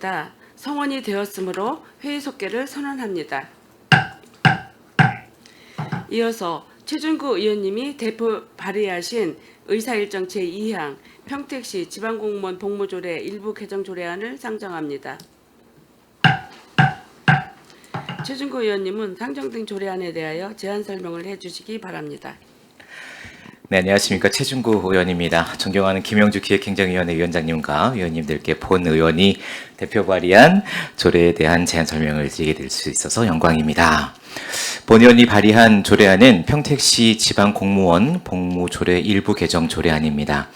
있습니다. 성원이 되었으므로 회의 속개를 선언합니다. 이어서 최준구 의원님이 대표 발의하신 의사일정 제2항 평택시 지방공무원 복무조례 일부 개정 조례안을 상정합니다. 최준구 의원님은 상정된 조례안에 대하여 제안 설명을 해주시기 바랍니다. 네, 안녕하십니까. 최준구 의원입니다. 존경하는 김영주 기획행정위원회 위원장님과 위원님들께 본 의원이 대표 발의한 조례에 대한 제안 설명을 드리게 될 수 있어서 영광입니다. 본 의원이 발의한 조례안은 평택시 지방공무원 복무조례 일부 개정 조례안입니다.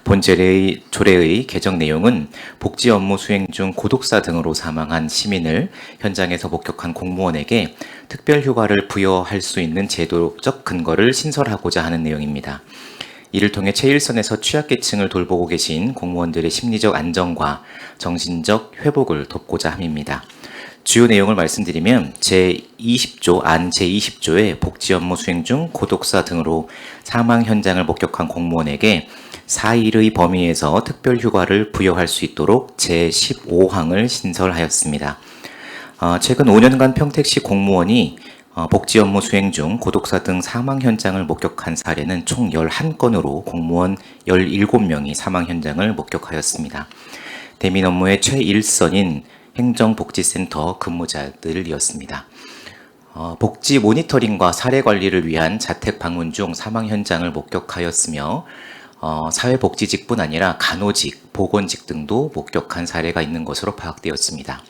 본 조례의 개정 내용은 복지 업무 수행 중 고독사 등으로 사망한 시민을 현장에서 목격한 공무원에게 특별 휴가를 부여할 수 있는 제도적 근거를 신설하고자 하는 내용입니다. 이를 통해 최일선에서 취약계층을 돌보고 계신 공무원들의 심리적 안정과 정신적 회복을 돕고자 함입니다. 주요 내용을 말씀드리면 제20조 안 제20조의 복지 업무 수행 중 고독사 등으로 사망 현장을 목격한 공무원에게 4일의 범위에서 특별 휴가를 부여할 수 있도록 제15항을 신설하였습니다. 최근 5년간 평택시 공무원이 복지 업무 수행 중 고독사 등 사망 현장을 목격한 사례는 총 11건으로 공무원 17명이 사망 현장을 목격하였습니다. 대민 업무의 최일선인 행정복지센터 근무자들이었습니다. 복지 모니터링과 사례 관리를 위한 자택 방문 중 사망 현장을 목격하였으며 사회복지직뿐 아니라 간호직, 보건직 등도 목격한 사례가 있는 것으로 파악되었습니다.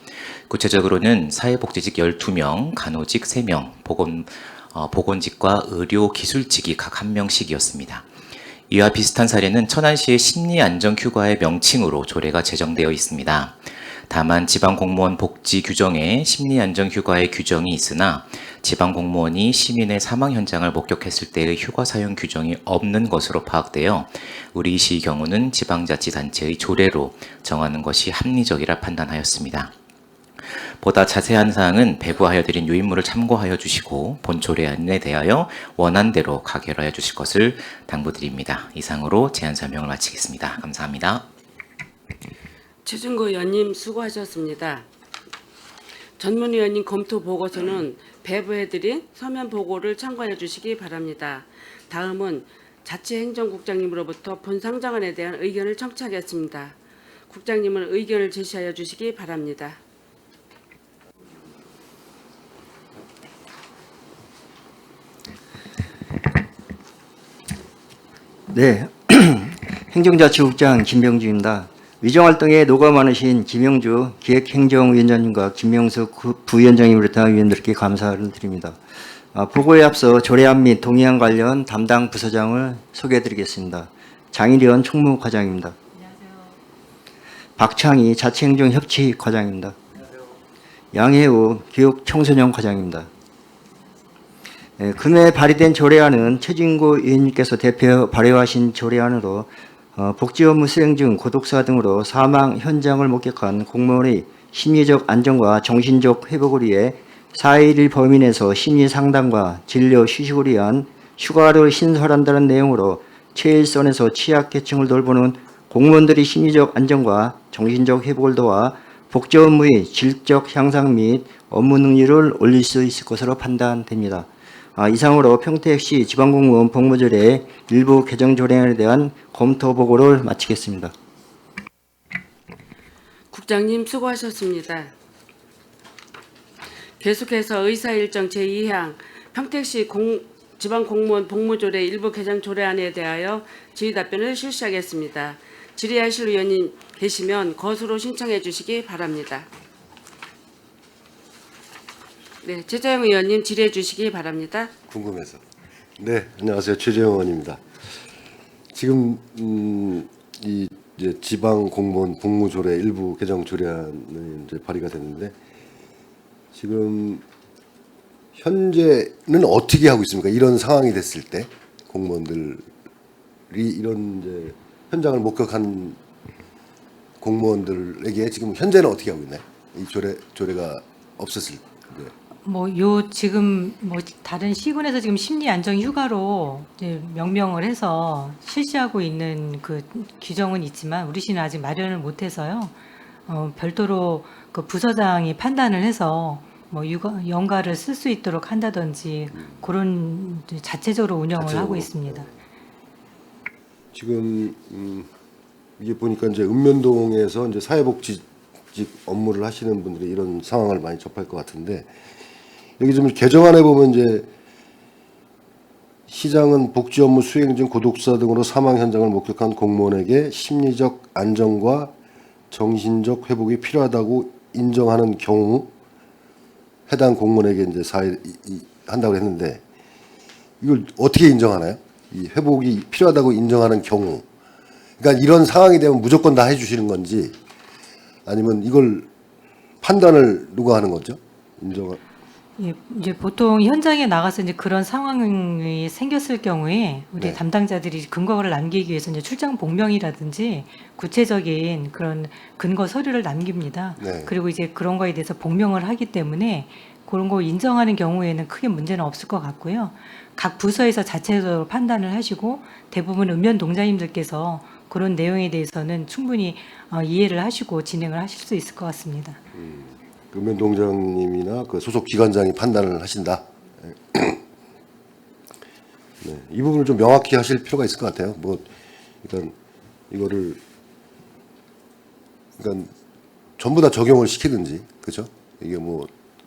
구체적으로는 사회복지직 12명, 간호직 3명, 보건직과 의료기술직이 각 1명씩이었습니다. 이와 비슷한 사례는 천안시의 심리안정휴가의 명칭으로 조례가 제정되어 있습니다. 다만 지방공무원 복지 규정에 심리안정휴가의 규정이 있으나 지방공무원이 시민의 사망 현장을 목격했을 때의 휴가 사용 규정이 없는 것으로 파악되어 우리 시의 경우는 지방자치단체의 조례로 정하는 것이 합리적이라 판단하였습니다. 보다 자세한 사항은 배부하여 드린 요인물을 참고하여 주시고 본 조례안에 대하여 원안대로 가결하여 주실 것을 당부드립니다. 이상으로 제안 설명을 마치겠습니다. 감사합니다. 최준구 의원님 수고하셨습니다. 전문위원님 검토 보고서는 배부해드린 서면 보고를 참고해 주시기 바랍니다. 다음은 자치행정국장님으로부터 본 상정안에 대한 의견을 청취하겠습니다. 국장님은 의견을 제시하여 주시기 바랍니다. 네, 행정자치국장 김병주입니다. 위정활동에 노가 많으신 김영주 기획행정위원장님과 김명석 부위원장님을 비롯한 위원들께 감사를 드립니다. 보고에 앞서 조례안 및 동의안 관련 담당 부서장을 소개해드리겠습니다. 장일현 총무과장입니다. 안녕하세요. 박창희 자치행정협치과장입니다. 안녕하세요. 양혜우 교육청소년과장입니다. 네, 금해 발의된 조례안은 최진구 의원님께서 대표 발의하신 조례안으로 복지 업무 수행 중 고독사 등으로 사망 현장을 목격한 공무원의 심리적 안정과 정신적 회복을 위해 4일 범위 내에서 심리 상담과 진료 휴식을 위한 휴가를 신설한다는 내용으로 최일선에서 취약계층을 돌보는 공무원들의 심리적 안정과 정신적 회복을 도와 복지 업무의 질적 향상 및 업무 능률을 올릴 수 있을 것으로 판단됩니다. 이상으로 평택시 지방공무원 복무조례 일부 개정 조례안에 대한 검토 보고를 마치겠습니다. 국장님 수고하셨습니다. 계속해서 의사일정 제2항 평택시 지방공무원 복무조례 일부 개정 조례안에 대하여 질의 답변을 실시하겠습니다. 질의하실 의원님 계시면 거수로 신청해 주시기 바랍니다. 네, 최재형 의원님 질의해 주시기 바랍니다. 궁금해서. 네, 안녕하세요. 최재형 의원입니다. 지금 이 이제 지방 공무원 복무조례 일부 개정 조례안이 이제 발의가 됐는데 지금 현재는 어떻게 하고 있습니까? 이런 상황이 됐을 때 공무원들이 이런 이제 현장을 목격한 공무원들에게 지금 현재는 어떻게 하고 있나요? 이 조례가 없었을 때. 지금 다른 시군에서 지금 심리 안정 휴가로 이제 명명을 해서 실시하고 있는 그 규정은 있지만 우리 시는 아직 마련을 못해서요. 별도로 그 부서장이 판단을 해서 뭐 연가를 쓸 수 있도록 한다든지 그런 이제 자체적으로 운영을 하고 자체적으로. 있습니다. 지금 이게 보니까 이제 읍면동에서 이제 사회복지직 업무를 하시는 분들이 이런 상황을 많이 접할 것 같은데 여기 좀 개정안에 보면 이제 시장은 복지 업무 수행 중 고독사 등으로 사망 현장을 목격한 공무원에게 심리적 안정과 정신적 회복이 필요하다고 인정하는 경우 해당 공무원에게 이제 한다고 했는데 이걸 어떻게 인정하나요? 이 회복이 필요하다고 인정하는 경우, 그러니까 이런 상황이 되면 무조건 다 해주시는 건지 아니면 이걸 판단을 누가 하는 거죠? 예, 이제 보통 현장에 나가서 이제 그런 상황이 생겼을 경우에 우리 네. 담당자들이 근거를 남기기 위해서 이제 출장 복명이라든지 구체적인 그런 근거 서류를 남깁니다. 네. 그리고 이제 그런 거에 대해서 복명을 하기 때문에 그런 거 인정하는 경우에는 크게 문제는 없을 것 같고요. 각 부서에서 자체적으로 판단을 하시고 대부분 읍면동장님들께서 그런 내용에 대해서는 충분히 이해를 하시고 진행을 하실 수 있을 것 같습니다. 읍면동장님이나 그 소속 기관장이 판단을 하신다. 네, 이 부분을 좀 명확히 하실 필요가 있을 것 같아요. 뭐 일단 이거를 그러니까 전부 다 적용을 시키든지, 그죠? 이게 뭐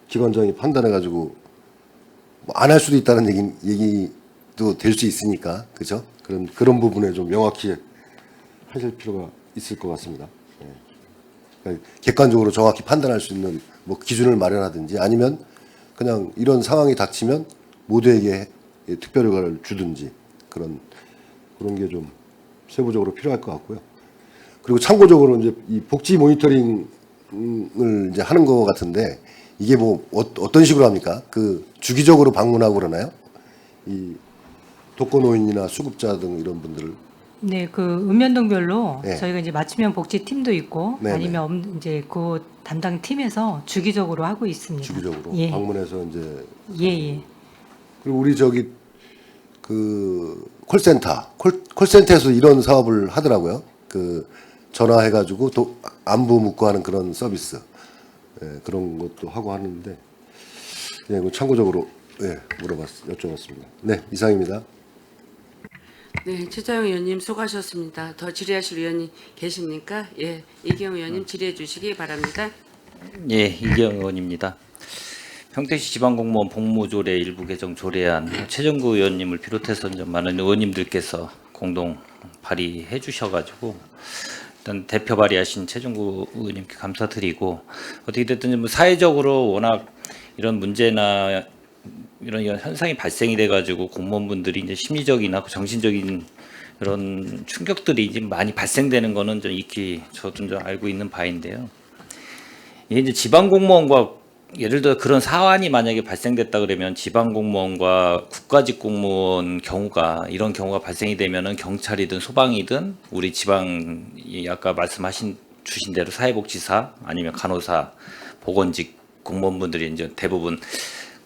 기관장이 판단해가지고 뭐 안 할 수도 있다는 얘기도 될 수 있으니까, 그죠? 그런 부분에 좀 명확히 하실 필요가 있을 것 같습니다. 예. 그러니까 객관적으로 정확히 판단할 수 있는 뭐 기준을 마련하든지 아니면 그냥 이런 상황이 닥치면 모두에게 특별휴가를 주든지 그런 게 좀 세부적으로 필요할 것 같고요. 그리고 참고적으로 이제 이 복지 모니터링을 이제 하는 것 같은데 이게 뭐 어떤 식으로 합니까? 그 주기적으로 방문하고 그러나요? 이 독거노인이나 수급자 등 이런 분들을. 네, 그 읍면동별로 네. 저희가 이제 맞춤형 복지팀도 있고 네네. 아니면 이제 그 담당 팀에서 주기적으로 하고 있습니다. 주기적으로 예, 방문해서 이제 예, 예. 그리고 우리 저기 그 콜센터에서 이런 사업을 하더라고요. 그 전화해가지고 안부 묻고 하는 그런 서비스, 예, 그런 것도 하고 하는데, 예, 뭐 참고적으로 여쭤봤습니다. 네, 이상입니다. 네, 최자영 의원님 수고하셨습니다. 더 질의하실 의원이 계십니까? 예, 이기영 의원님 질의해 주시기 바랍니다. 예, 이기영 의원입니다. 평택시 지방공무원 복무조례 일부 개정 조례안 최정구 의원님을 비롯해서 이제 많은 의원님들께서 공동 발의해 주셔가지고 일단 대표 발의하신 최정구 의원님께 감사드리고 어떻게 됐든 뭐 사회적으로 워낙 이런 문제나 이런 현상이 발생이 돼가지고 공무원분들이 이제 심리적이나 정신적인 이런 충격들이 이제 많이 발생되는 거는 좀 익히 저도 좀 알고 있는 바인데요. 이게 이제 지방공무원과 예를 들어 그런 사안이 만약에 발생됐다 그러면 지방공무원과 국가직 공무원 경우가 이런 경우가 발생이 되면은 경찰이든 소방이든 우리 지방 아까 말씀하신 주신 대로 사회복지사 아니면 간호사 보건직 공무원분들이 이제 대부분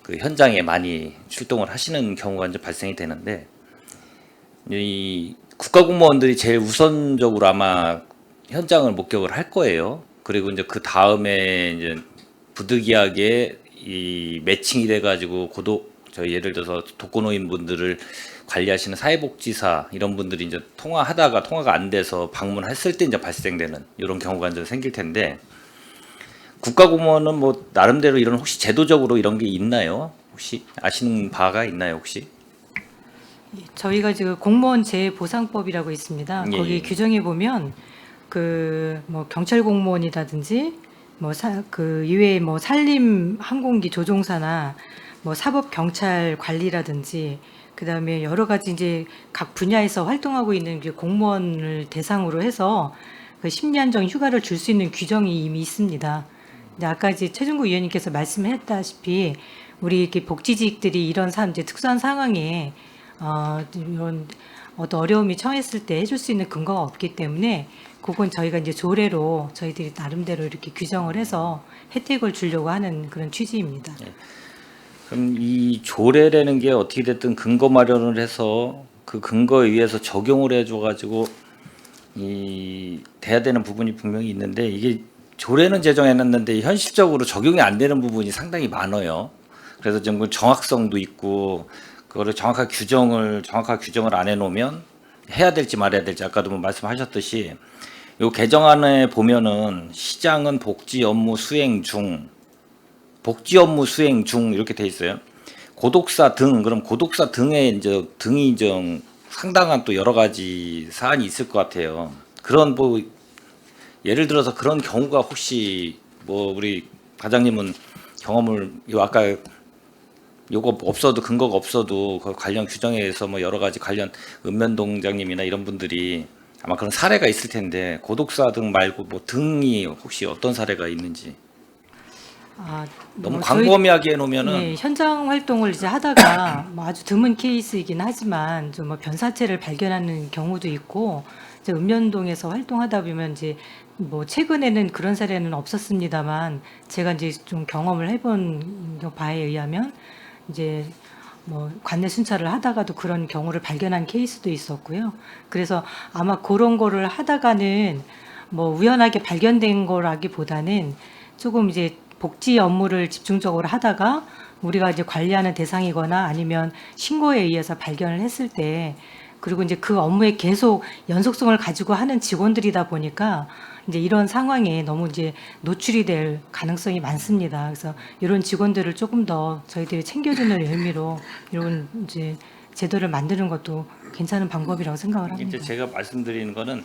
그 현장에 많이 출동을 하시는 경우가 이제 발생이 되는데 이 국가공무원들이 제일 우선적으로 아마 현장을 목격을 할 거예요. 그리고 이제 그 다음에 이제 부득이하게 이 매칭이 돼가지고 예를 들어서 독거노인 분들을 관리하시는 사회복지사 이런 분들이 이제 통화가 안 돼서 방문했을 때 이제 발생되는 이런 경우가 이제 생길 텐데 국가공무원은 뭐 나름대로 이런 혹시 제도적으로 이런 게 있나요? 혹시 아시는 바가 있나요 혹시? 저희가 지금 공무원 재보상법이라고 있습니다. 예, 거기 예. 규정에 보면 그 뭐 경찰 공무원이라든지 그 이외에 뭐 산림 항공기 조종사나 뭐 사법 경찰 관리라든지 그다음에 여러 가지 이제 각 분야에서 활동하고 있는 그 공무원을 대상으로 해서 그 심리안정 휴가를 줄 수 있는 규정이 이미 있습니다. 근데 아까 이제 최준구 의원님께서 말씀했다시피 우리 이렇게 복지직들이 이런 이제 특수한 상황에 이런 어떤 어려움이 처했을 때 해줄 수 있는 근거가 없기 때문에 그건 저희가 이제 조례로 저희들이 나름대로 이렇게 규정을 해서 혜택을 주려고 하는 그런 취지입니다. 그럼 이 조례라는 게 어떻게 됐든 근거 마련을 해서 그 근거에 의해서 적용을 해줘가지고 이 돼야 되는 부분이 분명히 있는데 이게 조례는 제정해놨는데 현실적으로 적용이 안 되는 부분이 상당히 많아요. 그래서 좀 그 정확성도 있고 그거를 정확하게 규정을 안 해놓으면 해야 될지 말아야 될지 아까도 뭐 말씀하셨듯이 요 개정안에 보면은 시장은 복지 업무 수행 중 이렇게 돼 있어요. 고독사 등 그럼 고독사 등에 이제 등이 좀 상당한 또 여러 가지 사안이 있을 것 같아요. 그런 뭐 예를 들어서 그런 경우가 혹시 뭐 우리 과장님은 경험을 요 아까 요거 없어도 근거가 없어도 그 관련 규정에 의해서 뭐 여러 가지 관련 읍면동장님이나 이런 분들이 아마 그런 사례가 있을 텐데 고독사 등 말고 뭐 등이 혹시 어떤 사례가 있는지 아, 너무 뭐 저희- 광범위하게 해놓으면은 네, 현장 활동을 이제 하다가 뭐 아주 드문 케이스이긴 하지만 좀 뭐 변사체를 발견하는 경우도 있고 이제 읍면동에서 활동하다 보면 이제 뭐 최근에는 그런 사례는 없었습니다만 제가 이제 좀 경험을 해본 바에 의하면 이제 뭐 관내 순찰을 하다가도 그런 경우를 발견한 케이스도 있었고요. 그래서 아마 그런 거를 하다가는 뭐 우연하게 발견된 거라기보다는 조금 이제 복지 업무를 집중적으로 하다가 우리가 이제 관리하는 대상이거나 아니면 신고에 의해서 발견을 했을 때 그리고 이제 그 업무에 계속 연속성을 가지고 하는 직원들이다 보니까 이제 이런 상황에 너무 이제 노출이 될 가능성이 많습니다. 그래서 이런 직원들을 조금 더 저희들이 챙겨주는 의미로 이런 이제 제도를 만드는 것도 괜찮은 방법이라고 생각을 합니다. 이제 제가 말씀드리는 거는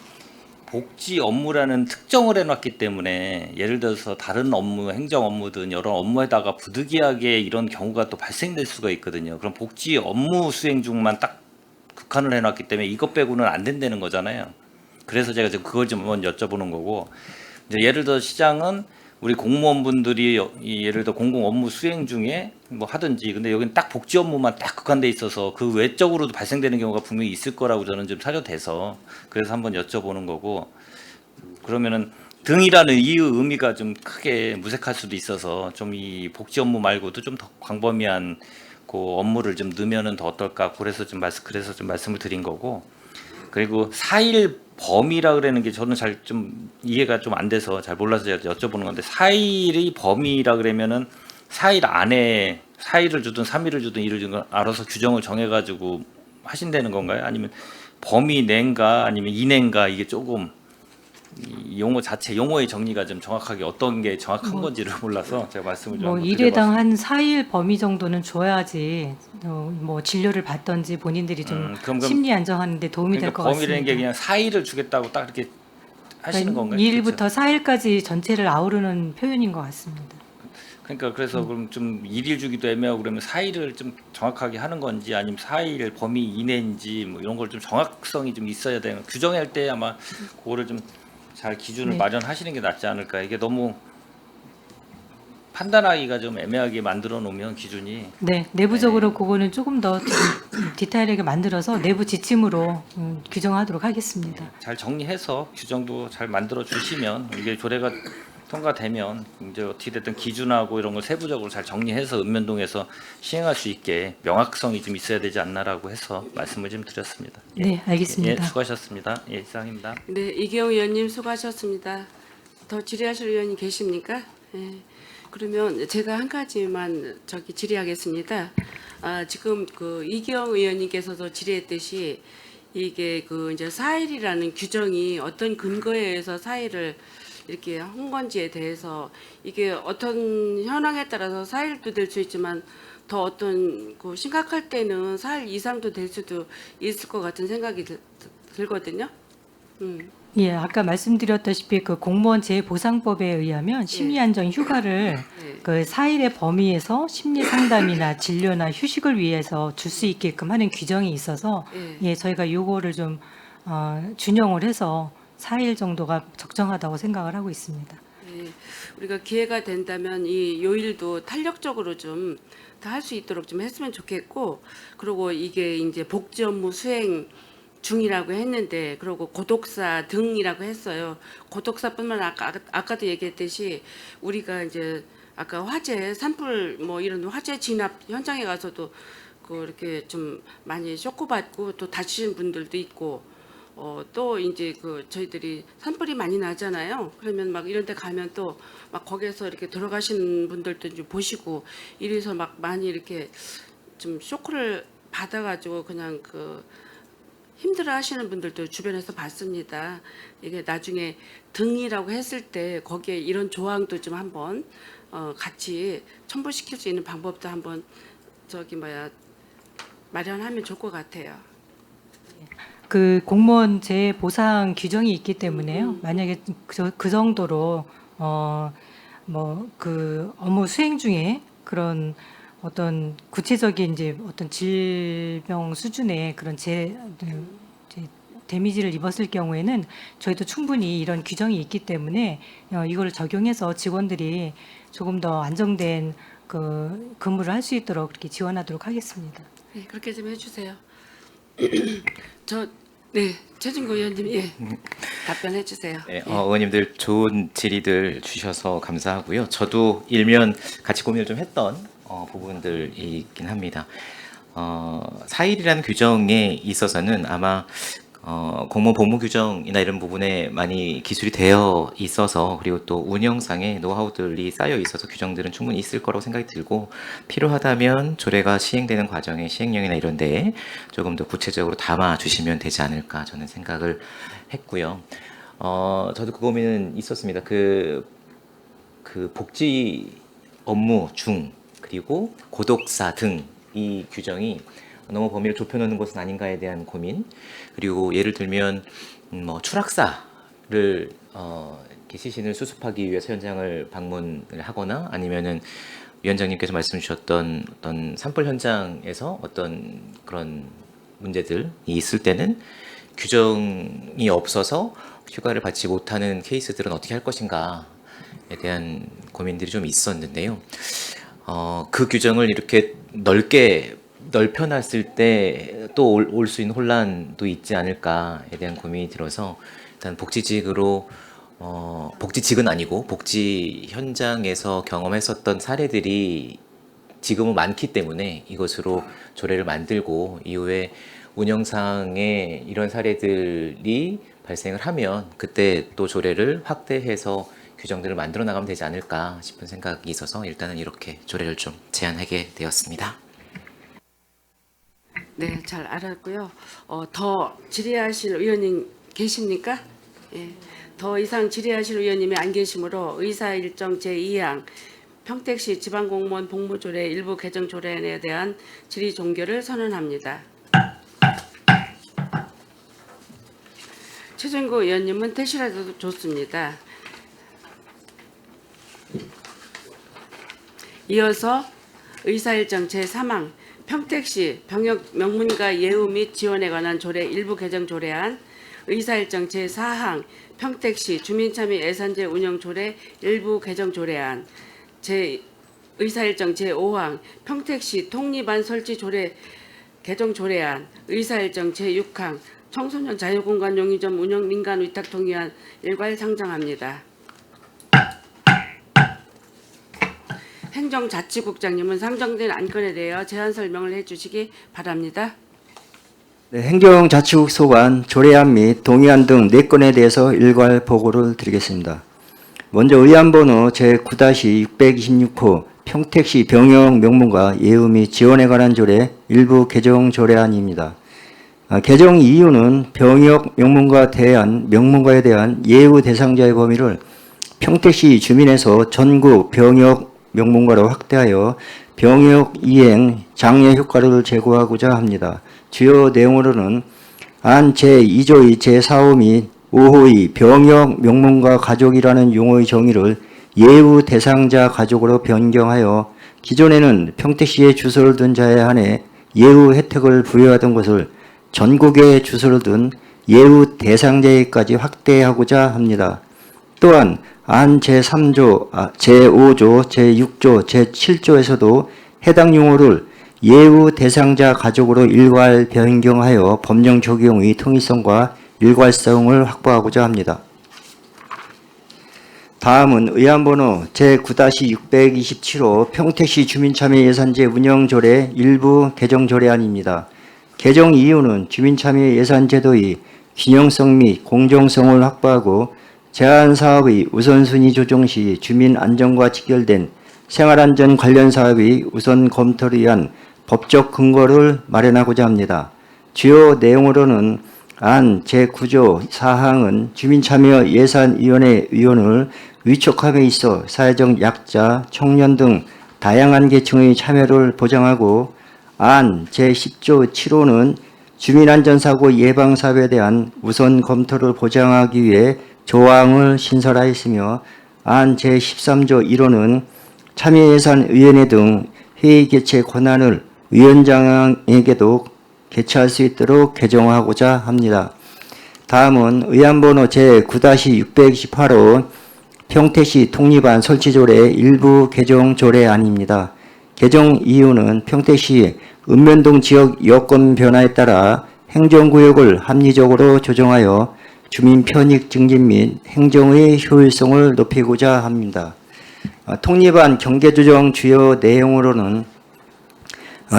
복지 업무라는 특정을 해놨기 때문에 예를 들어서 다른 업무, 행정 업무든 여러 업무에다가 부득이하게 이런 경우가 또 발생될 수가 있거든요. 그럼 복지 업무 수행 중만 딱 국한을 해놨기 때문에 이것 빼고는 안 된다는 거잖아요. 그래서 제가 지금 그걸 좀 한번 여쭤보는 거고 이제 예를 들어 시장은 우리 공무원분들이 이 예를 들어 공공 업무 수행 중에 뭐 하든지 근데 여기는 딱 복지 업무만 딱 국한돼 있어서 그 외적으로도 발생되는 경우가 분명히 있을 거라고 저는 좀 사료돼서 그래서 한번 여쭤보는 거고 그러면은 등이라는 이 의미가 좀 크게 무색할 수도 있어서 좀 이 복지 업무 말고도 좀 더 광범위한 그 업무를 좀 넣으면은 더 어떨까 그래서 좀 말씀을 드린 거고 그리고 4일 범위라 그러는 게 저는 잘 좀 이해가 좀 안 돼서 잘 몰라서 제가 여쭤보는 건데 4일이 범위라 그러면은 4일 안에 4일을 주든 3일을 주든 2일을 주든 알아서 규정을 정해가지고 하신다는 건가요? 아니면 범위 내인가 아니면 이내인가 이게 조금 이 용어 자체 용어의 정리가 좀 정확하게 어떤 게 정확한 뭐- 건지를 몰라서 제가 말씀을 좀 뭐 한번 일회당 드려봤습니다. 한 4일 범위 정도는 줘야지 뭐 진료를 받던지 본인들이 좀 그럼 심리 안정하는데 도움이 될 그러니까 것 범위라는 게 같습니다. 그냥 4일을 주겠다고 딱 이렇게 하시는 건가요? 2일부터 4일까지 전체를 아우르는 표현인 것 같습니다. 그러니까 그래서 그럼 좀 1일 주기도 애매하고 그러면 4일을 좀 정확하게 하는 건지 아니면 4일 범위 이내인지 뭐 이런 걸 좀 정확성이 좀 있어야 되는 규정할 때 아마 그거를 좀 잘 기준을 네. 마련하시는 게 낫지 않을까. 이게 너무 판단하기가 좀 애매하게 만들어 놓으면 기준이 네, 내부적으로 그거는 조금 더 디테일하게 만들어서 내부 지침으로 규정하도록 하겠습니다. 잘 정리해서 규정도 잘 만들어 주시면 이게 조례가 통과되면 이제 어떻게 됐든 기준하고 이런 걸 세부적으로 잘 정리해서 읍면동에서 시행할 수 있게 명확성이 좀 있어야 되지 않나라고 해서 말씀을 좀 드렸습니다. 예. 네, 알겠습니다. 예, 수고하셨습니다. 예, 이상입니다. 네, 이경우 의원님 수고하셨습니다. 더 질의하실 의원이 계십니까? 예. 그러면 제가 한 가지만 질의하겠습니다. 지금 그 이경 의원님께서도 질의했듯이 이게 그 이제 4일이라는 규정이 어떤 근거에 의해서 4일을 이렇게 한 건지에 대해서 이게 어떤 현황에 따라서 4일도 될 수 있지만 더 어떤 그 심각할 때는 4일 이상도 될 수도 있을 것 같은 생각이 들거든요. 예, 아까 말씀드렸다시피 그 공무원 재보상법에 의하면 심리안정 휴가를 네. 그 4일의 범위에서 심리 상담이나 진료나 휴식을 위해서 줄 수 있게끔 하는 규정이 있어서 예. 예, 저희가 요거를 좀 준용을 해서 4일 정도가 적정하다고 생각을 하고 있습니다. 예, 우리가 기회가 된다면 이 요일도 탄력적으로 좀 다 할 수 있도록 좀 했으면 좋겠고, 그리고 이게 이제 복지 업무 수행 중이라고 했는데, 그리고 고독사 등이라고 했어요. 고독사뿐만 아까도 얘기했듯이 우리가 이제 아까 화재 산불 뭐 이런 화재 진압 현장에 가서도 그 이렇게 좀 많이 쇼크받고 또 다치신 분들도 있고. 또 이제 그 저희들이 산불이 많이 나잖아요. 그러면 막 이런 데 가면 또 막 거기에서 이렇게 들어가시는 분들도 좀 보시고 이래서 막 많이 이렇게 좀 쇼크를 받아가지고 그냥 그 힘들어 하시는 분들도 주변에서 봤습니다. 이게 나중에 등이라고 했을 때 거기에 이런 조항도 좀 한번 같이 첨부시킬 수 있는 방법도 한번 마련하면 좋을 것 같아요. 그 공무원 재보상 규정이 있기 때문에요. 만약에 그 정도로 뭐 그 업무 수행 중에 그런 어떤 구체적인 이제 어떤 질병 수준의 그런 데미지를 입었을 경우에는 저희도 충분히 이런 규정이 있기 때문에 이걸 적용해서 직원들이 조금 더 안정된 그 근무를 할 수 있도록 그렇게 지원하도록 하겠습니다. 네, 그렇게 좀 해주세요. 최진구 의원님, 답변해 주세요. 네, 의원님들 좋은 질의들 주셔서 감사하고요. 저도 일면 같이 고민을 좀 했던 부분들이긴 합니다. 4일이라는 규정에 있어서는 아마 공무원 복무 규정이나 이런 부분에 많이 기술이 되어 있어서, 그리고 또 운영상의 노하우들이 쌓여 있어서 규정들은 충분히 있을 거라고 생각이 들고, 필요하다면 조례가 시행되는 과정에 시행령이나 이런 데에 조금 더 구체적으로 담아 주시면 되지 않을까 저는 생각을 했고요. 저도 그 고민은 있었습니다. 그 복지 업무 중 그리고 고독사 등 이 규정이 너무 범위를 좁혀놓는 것은 아닌가에 대한 고민, 그리고 예를 들면 뭐 추락사를 이렇게 시신을 수습하기 위해서 현장을 방문을 하거나, 아니면은 위원장님께서 말씀 주셨던 어떤 산불 현장에서 어떤 그런 문제들이 있을 때는 규정이 없어서 휴가를 받지 못하는 케이스들은 어떻게 할 것인가에 대한 고민들이 좀 있었는데요. 그 규정을 이렇게 넓혀놨을 때 또 올 수 있는 혼란도 있지 않을까에 대한 고민이 들어서, 일단 복지직으로 복지직은 아니고 복지 현장에서 경험했었던 사례들이 지금은 많기 때문에 이것으로 조례를 만들고, 이후에 운영상에 이런 사례들이 발생을 하면 그때 또 조례를 확대해서 규정들을 만들어 나가면 되지 않을까 싶은 생각이 있어서 일단은 이렇게 조례를 좀 제안하게 되었습니다. 네, 잘 알았고요. 더 질의하실 의원님 계십니까? 예. 더 이상 질의하실 의원님이 안 계시므로 의사일정 제2항 평택시 지방공무원 복무조례 일부 개정 조례안에 대한 질의 종결을 선언합니다. 최진구 의원님은 퇴실하셔도 좋습니다. 이어서 의사일정 제3항 평택시 병역 명문가 예우 및 지원에 관한 조례 일부 개정 조례안, 의사일정 제4항 평택시 주민참여 예산제 운영 조례 일부 개정 조례안, 의사일정 제5항 평택시 통리반 설치 조례 개정 조례안, 의사일정 제6항 청소년 자유공간 용의점 운영 민간 위탁 동의안 일괄 상정합니다. 행정자치국장님은 상정된 안건에 대하여 제안 설명을 해주시기 바랍니다. 네, 행정자치국 소관 조례안 및 동의안 등 4건에 대해서 일괄 보고를 드리겠습니다. 먼저 의안번호 제9-626호 평택시 병역 명문가 예우 및 지원에 관한 조례 일부 개정 조례안입니다. 개정 이유는 병역 명문가에 대한 예우 대상자의 범위를 평택시 주민에서 전국 병역 명문가로 확대하여 병역 이행 장려 효과를 제고하고자 합니다. 주요 내용으로는 안 제2조의 제4호 및 5호의 병역 명문가 가족이라는 용어의 정의를 예우 대상자 가족으로 변경하여 기존에는 평택시에 주소를 둔 자에 한해 예우 혜택을 부여하던 것을 전국에 주소를 둔 예우 대상자에까지 확대하고자 합니다. 또한 안 제3조, 제5조, 제6조, 제7조에서도 해당 용어를 예우 대상자 가족으로 일괄 변경하여 법령 적용의 통일성과 일괄성을 확보하고자 합니다. 다음은 의안번호 제9-627호 평택시 주민참여 예산제 운영조례 일부 개정 조례안입니다. 개정 이유는 주민참여 예산제도의 균형성 및 공정성을 확보하고 제한 사업의 우선순위 조정 시 주민 안전과 직결된 생활안전 관련 사업의 우선 검토를 위한 법적 근거를 마련하고자 합니다. 주요 내용으로는 안 제9조 사항은 주민참여예산위원회 의원을 위촉함에 있어 사회적 약자, 청년 등 다양한 계층의 참여를 보장하고 안 제10조 7호는 주민안전사고 예방사업에 대한 우선 검토를 보장하기 위해 조항을 신설하였으며 안 제13조 1호는 참여예산위원회 등 회의 개최 권한을 위원장에게도 개최할 수 있도록 개정하고자 합니다. 다음은 의안번호 제9-628호 평택시 통립안 설치조례 일부 개정 조례안입니다. 개정 이유는 평택시 읍면동 지역 여건 변화에 따라 행정구역을 합리적으로 조정하여 주민 편익 증진 및 행정의 효율성을 높이고자 합니다. 통립안 경계조정 주요 내용으로는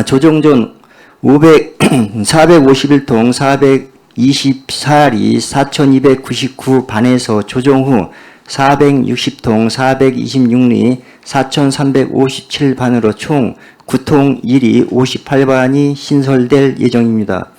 조정 전 451통 424리 4299 반에서 조정 후 460통 426리 4357 반으로 총 9통 1리 58반이 신설될 예정입니다.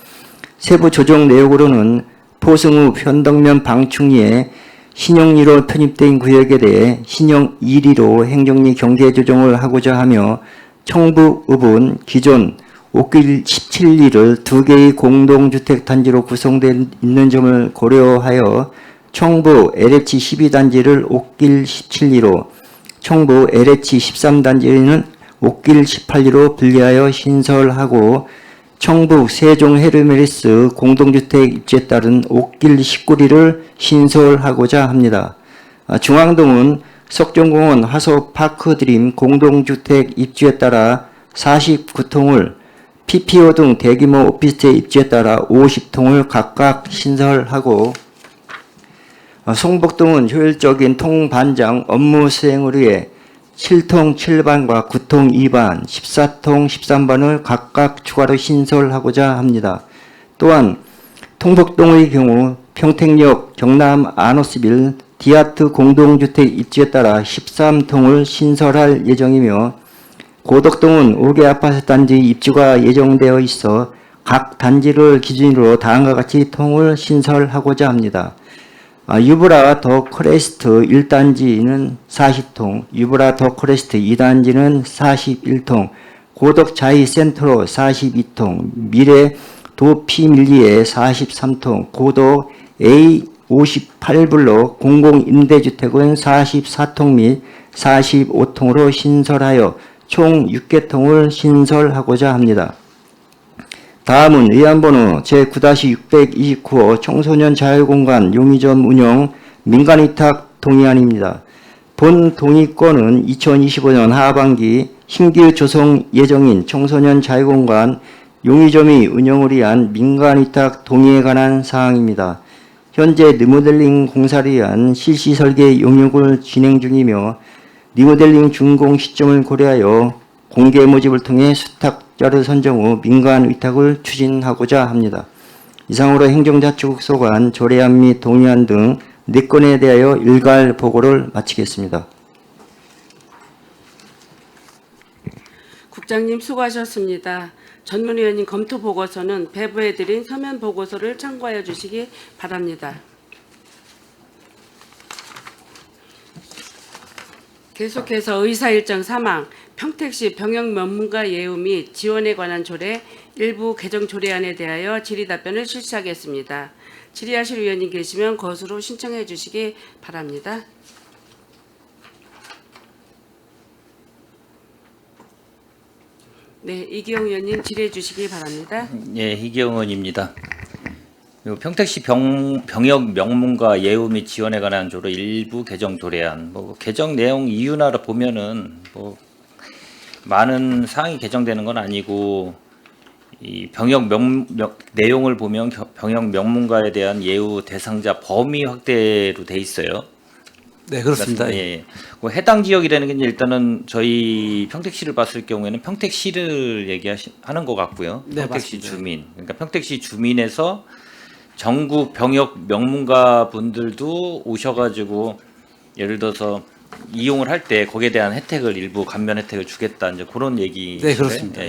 세부 조정 내용으로는 포승 후 편덕면 방충리에 신형 1로 편입된 구역에 대해 신형 2리로 행정리 경계 조정을 하고자 하며 청부읍은 기존 옥길 17리를 2개의 공동주택 단지로 구성되어 있는 점을 고려하여 청부 LH 12단지를 옥길 17리로, 청부 LH 13단지는 옥길 18리로 분리하여 신설하고 청부 세종 헤르메리스 공동주택 입지에 따른 옥길 19리를 신설하고자 합니다. 중앙동은 석정공원 화소파크드림 공동주택 입지에 따라 49통을 PPO 등 대규모 오피스텔 입지에 따라 50통을 각각 신설하고 송복동은 효율적인 통반장 업무 수행을 위해 7통 7반과 9통 2반, 14통 13반을 각각 추가로 신설하고자 합니다. 또한 통복동의 경우 평택역 경남 아노스빌 디아트 공동주택 입지에 따라 13통을 신설할 예정이며 고덕동은 5개 아파트 단지 입주가 예정되어 있어 각 단지를 기준으로 다음과 같이 통을 신설하고자 합니다. 유브라 더 크레스트 1단지는 40통, 유브라 더 크레스트 2단지는 41통, 고덕 자이 센트로 42통, 미래 도피밀리에 43통, 고덕 A 58블록 공공임대주택은 44통 및 45통으로 신설하여 총 6개 통을 신설하고자 합니다. 다음은 의안번호 제9-629호 청소년 자유공간 용의점 운영 민간위탁 동의안입니다. 본 동의권은 2025년 하반기 신규 조성 예정인 청소년 자유공간 용의점의 운영을 위한 민간위탁 동의에 관한 사항입니다. 현재 리모델링 공사를 위한 실시 설계 용역을 진행 중이며 리모델링 준공 시점을 고려하여 공개 모집을 통해 수탁자를 선정 후 민간 위탁을 추진하고자 합니다. 이상으로 행정자치국소관 조례안 및 동의안 등 4건에 대하여 일괄 보고를 마치겠습니다. 국장님 수고하셨습니다. 전문위원님 검토 보고서는 배부해드린 서면 보고서를 참고하여 주시기 바랍니다. 계속해서 의사일정 3항 평택시 병역면문가 예우 및 지원에 관한 조례 일부 개정 조례안에 대하여 질의답변을 실시하겠습니다. 질의하실 위원님 계시면 것으로 신청해 주시기 바랍니다. 네, 이기영 위원님 질의해 주시기 바랍니다. 예, 이기영 의원입니다. 평택시 병역 명문과 예우 및 지원에 관한 조례 일부 개정 조례안. 개정 내용 이유나 보면은 많은 사항이 개정되는 건 아니고 이 병역 내용을 보면 병역 명문가에 대한 예우 대상자 범위 확대로 돼 있어요. 네, 그렇습니다. 예. 해당 지역이라는 게 일단은 저희 평택시를 봤을 경우에는 평택시를 얘기하는 것 같고요. 네, 평택시 맞습니다. 주민. 그러니까 평택시 주민에서 전국 병역 명문가 분들도 오셔가지고 예를 들어서 이용을 할 때 거기에 대한 혜택을 일부 감면 혜택을 주겠다 이제 그런 얘기. 네, 그렇습니다.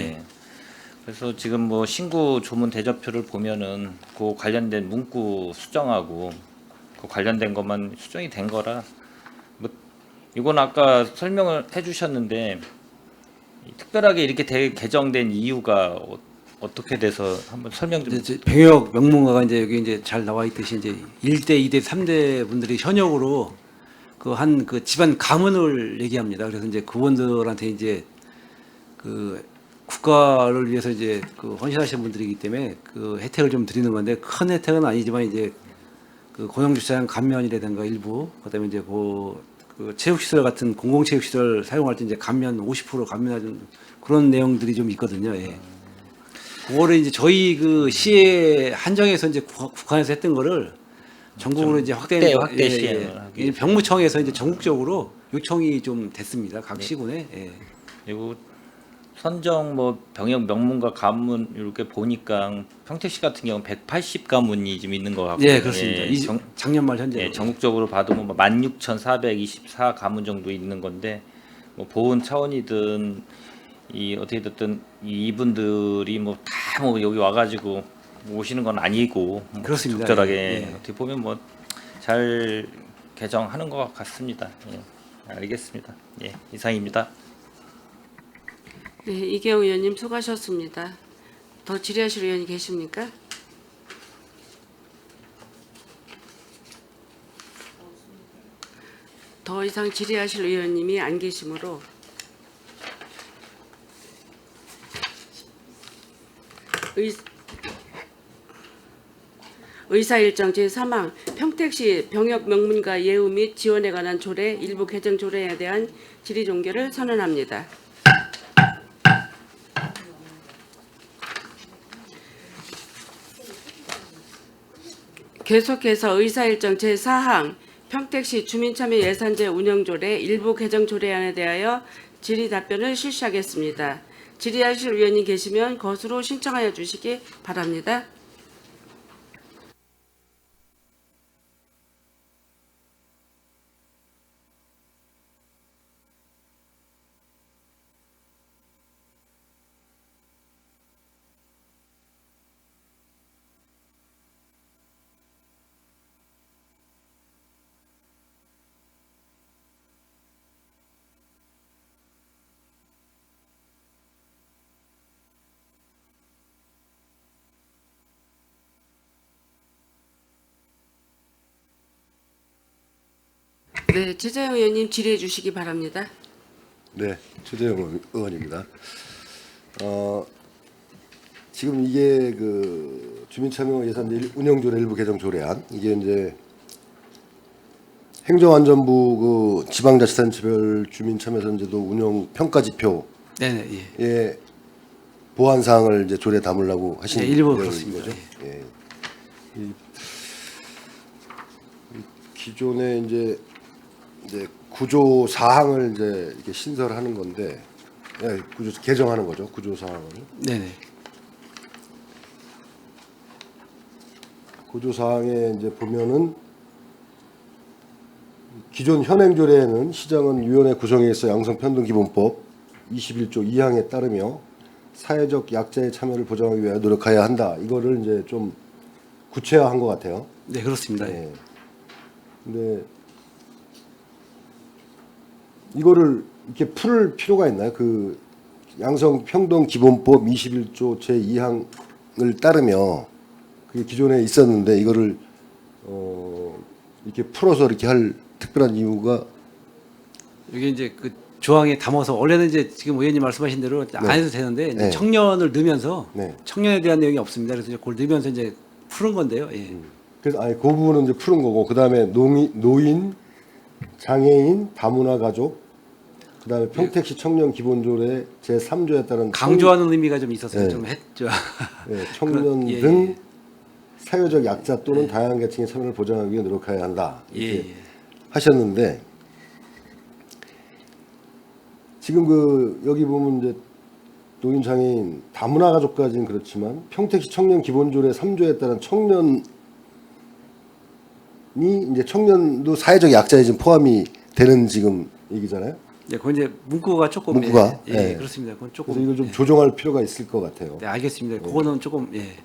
그래서 지금 뭐 신고 조문 대접표를 보면은 그 관련된 문구 수정하고 그 관련된 것만 수정이 된 거라 뭐 이건 아까 설명을 해주셨는데 특별하게 이렇게 개정된 이유가 어떻게 돼서 한번 설명 좀. 이제 병역 명문가가 이제 여기 이제 잘 나와 있듯이 이제 1대, 2대, 3대 분들이 현역으로 그 집안 가문을 얘기합니다. 그래서 이제 그분들한테 이제 그 국가를 위해서 이제 그 헌신하시는 분들이기 때문에 그 혜택을 좀 드리는 건데 큰 혜택은 아니지만 이제 그 고용주차장 감면이라든가 일부 그다음에 이제 그 체육시설 같은 공공체육시설 사용할 때 이제 감면 50% 감면하는 그런 내용들이 좀 있거든요. 예. 그거를 이제 저희 그 시에 한정해서 이제 국한에서 했던 거를 전국으로 이제 확대 예, 시행을 예. 하기 이 병무청에서 이제 전국적으로 요청이 좀 됐습니다. 각 시군에. 예. 그리고 선정 뭐 병역 명문가 가문 이렇게 보니까 평택시 같은 경우는 180 가문이 지금 있는 것 같고. 예, 그렇습니다. 작년 말 현재. 예, 전국적으로 봐도 뭐 16,424 가문 정도 있는 건데 뭐 보훈 차원이든 이 어떻게 됐든 이분들이 뭐 다 뭐 여기 와가지고 오시는 건 아니고 뭐 그렇습니다. 적절하게 예. 어떻게 보면 뭐 잘 개정하는 것 같습니다. 예, 알겠습니다. 예, 이상입니다. 네, 이계호 의원님 수고하셨습니다. 더 질의하실 의원이 계십니까? 더 이상 질의하실 의원님이 안 계시므로 의사일정 제3항 평택시 병역 명문가 예우 및 지원에 관한 조례 일부 개정 조례에 대한 질의 종결을 선언합니다. 계속해서 의사일정 제4항 평택시 주민참여 예산제 운영조례 일부 개정 조례안에 대하여 질의 답변을 실시하겠습니다. 질의하실 의원이 계시면 것으로 신청하여 주시기 바랍니다. 네, 최재형 의원님 질의해 주시기 바랍니다. 네, 최재형 의원입니다. 지금 이게 그 주민참여 예산 운영조례 일부 개정 조례안 이게 이제 행정안전부 그 지방자치단체별 주민참여선제도 운영 평가지표의 네네. 예. 보완 사항을 이제 조례에 담으려고 하신 네, 일부 내용인 그렇습니다. 거죠. 예. 이 기존에 이제 구조 사항을 이제 이렇게 신설하는 건데, 예, 구조 개정하는 거죠. 구조 사항을. 네네. 구조 사항에 이제 보면은 기존 현행 조례에는 시장은 위원회 구성에 있어 양성평등기본법 21조 2항에 따르며 사회적 약자의 참여를 보장하기 위하여 노력해야 한다. 이거를 이제 좀 구체화한 것 같아요. 네, 그렇습니다. 네. 근데 이거를 이렇게 풀 필요가 있나요? 그 양성평등기본법 21조 제2항을 따르며 그게 기존에 있었는데 이거를 이렇게 풀어서 이렇게 할 특별한 이유가 이게 이제 그 조항에 담아서 원래는 이제 지금 의원님 말씀하신 대로 안 해도 되는데 이제 네. 청년을 넣으면서 네. 청년에 대한 내용이 없습니다. 그래서 이제 그걸 넣으면서 이제 푸는 건데요. 예. 그래서 아니 그 부분은 이제 푸는 거고 그 다음에 노인, 장애인, 다문화 가족, 그 다음에 평택시 청년 기본조례 제 3조에 따른 강조하는 의미가 좀 있어서 네. 좀 했죠. 청년 그런- 예, 등 예. 사회적 약자 또는 다양한 계층의 참여를 보장하기 위해 노력해야 한다. 이렇게 예, 예. 하셨는데 지금 그 여기 보면 이제 노인, 장애인, 다문화 가족까지는 그렇지만 평택시 청년 기본조례 3조에 따른 청년을 이제 청년도 사회적 약자에 지금 포함이 되는 지금 얘기잖아요. 예, 그건 이제 문구가 조금 문구가? 예, 예, 예. 그렇습니다. 그건 조금 그래서 이걸 좀 예. 조정할 필요가 있을 것 같아요. 네, 알겠습니다. 그거는 조금 예.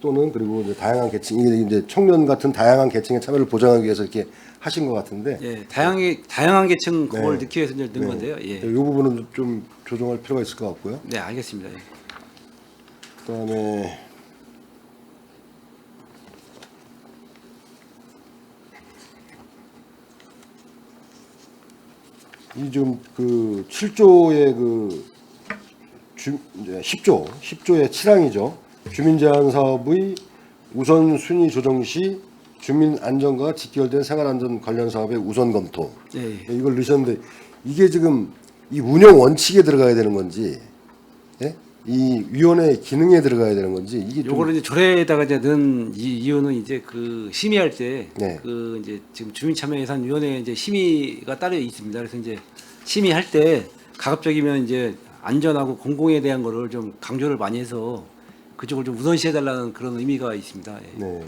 또는 그리고 이제 다양한 계층, 이게 이제 청년 같은 다양한 계층의 참여를 보장하기 위해서 이렇게 하신 것 같은데, 예, 다양한 계층 그걸 네. 넣기 위해서 이제 넣은 네. 건데요. 예. 이 부분은 좀 조정할 필요가 있을 것 같고요. 네, 알겠습니다. 예. 그다음에 이 좀 그 7조의 이제 10조의 7항이죠. 주민 제한 사업의 우선 순위 조정 시 주민 안전과 직결된 생활 안전 관련 사업의 우선 검토. 예, 예. 이걸 넣으셨는데 이게 지금 이 운영 원칙에 들어가야 되는 건지, 예? 이 위원회 기능에 들어가야 되는 건지 이게 좀 요거를 이제 조례에다가 이제 넣은 이유는 이제 그 심의할 때 네. 그 이제 지금 주민참여예산위원회 이제 심의가 따로 있습니다. 그래서 이제 심의할 때 가급적이면 이제 안전하고 공공에 대한 거를 좀 강조를 많이 해서 그쪽을 좀 우선시해달라는 그런 의미가 있습니다. 예. 네.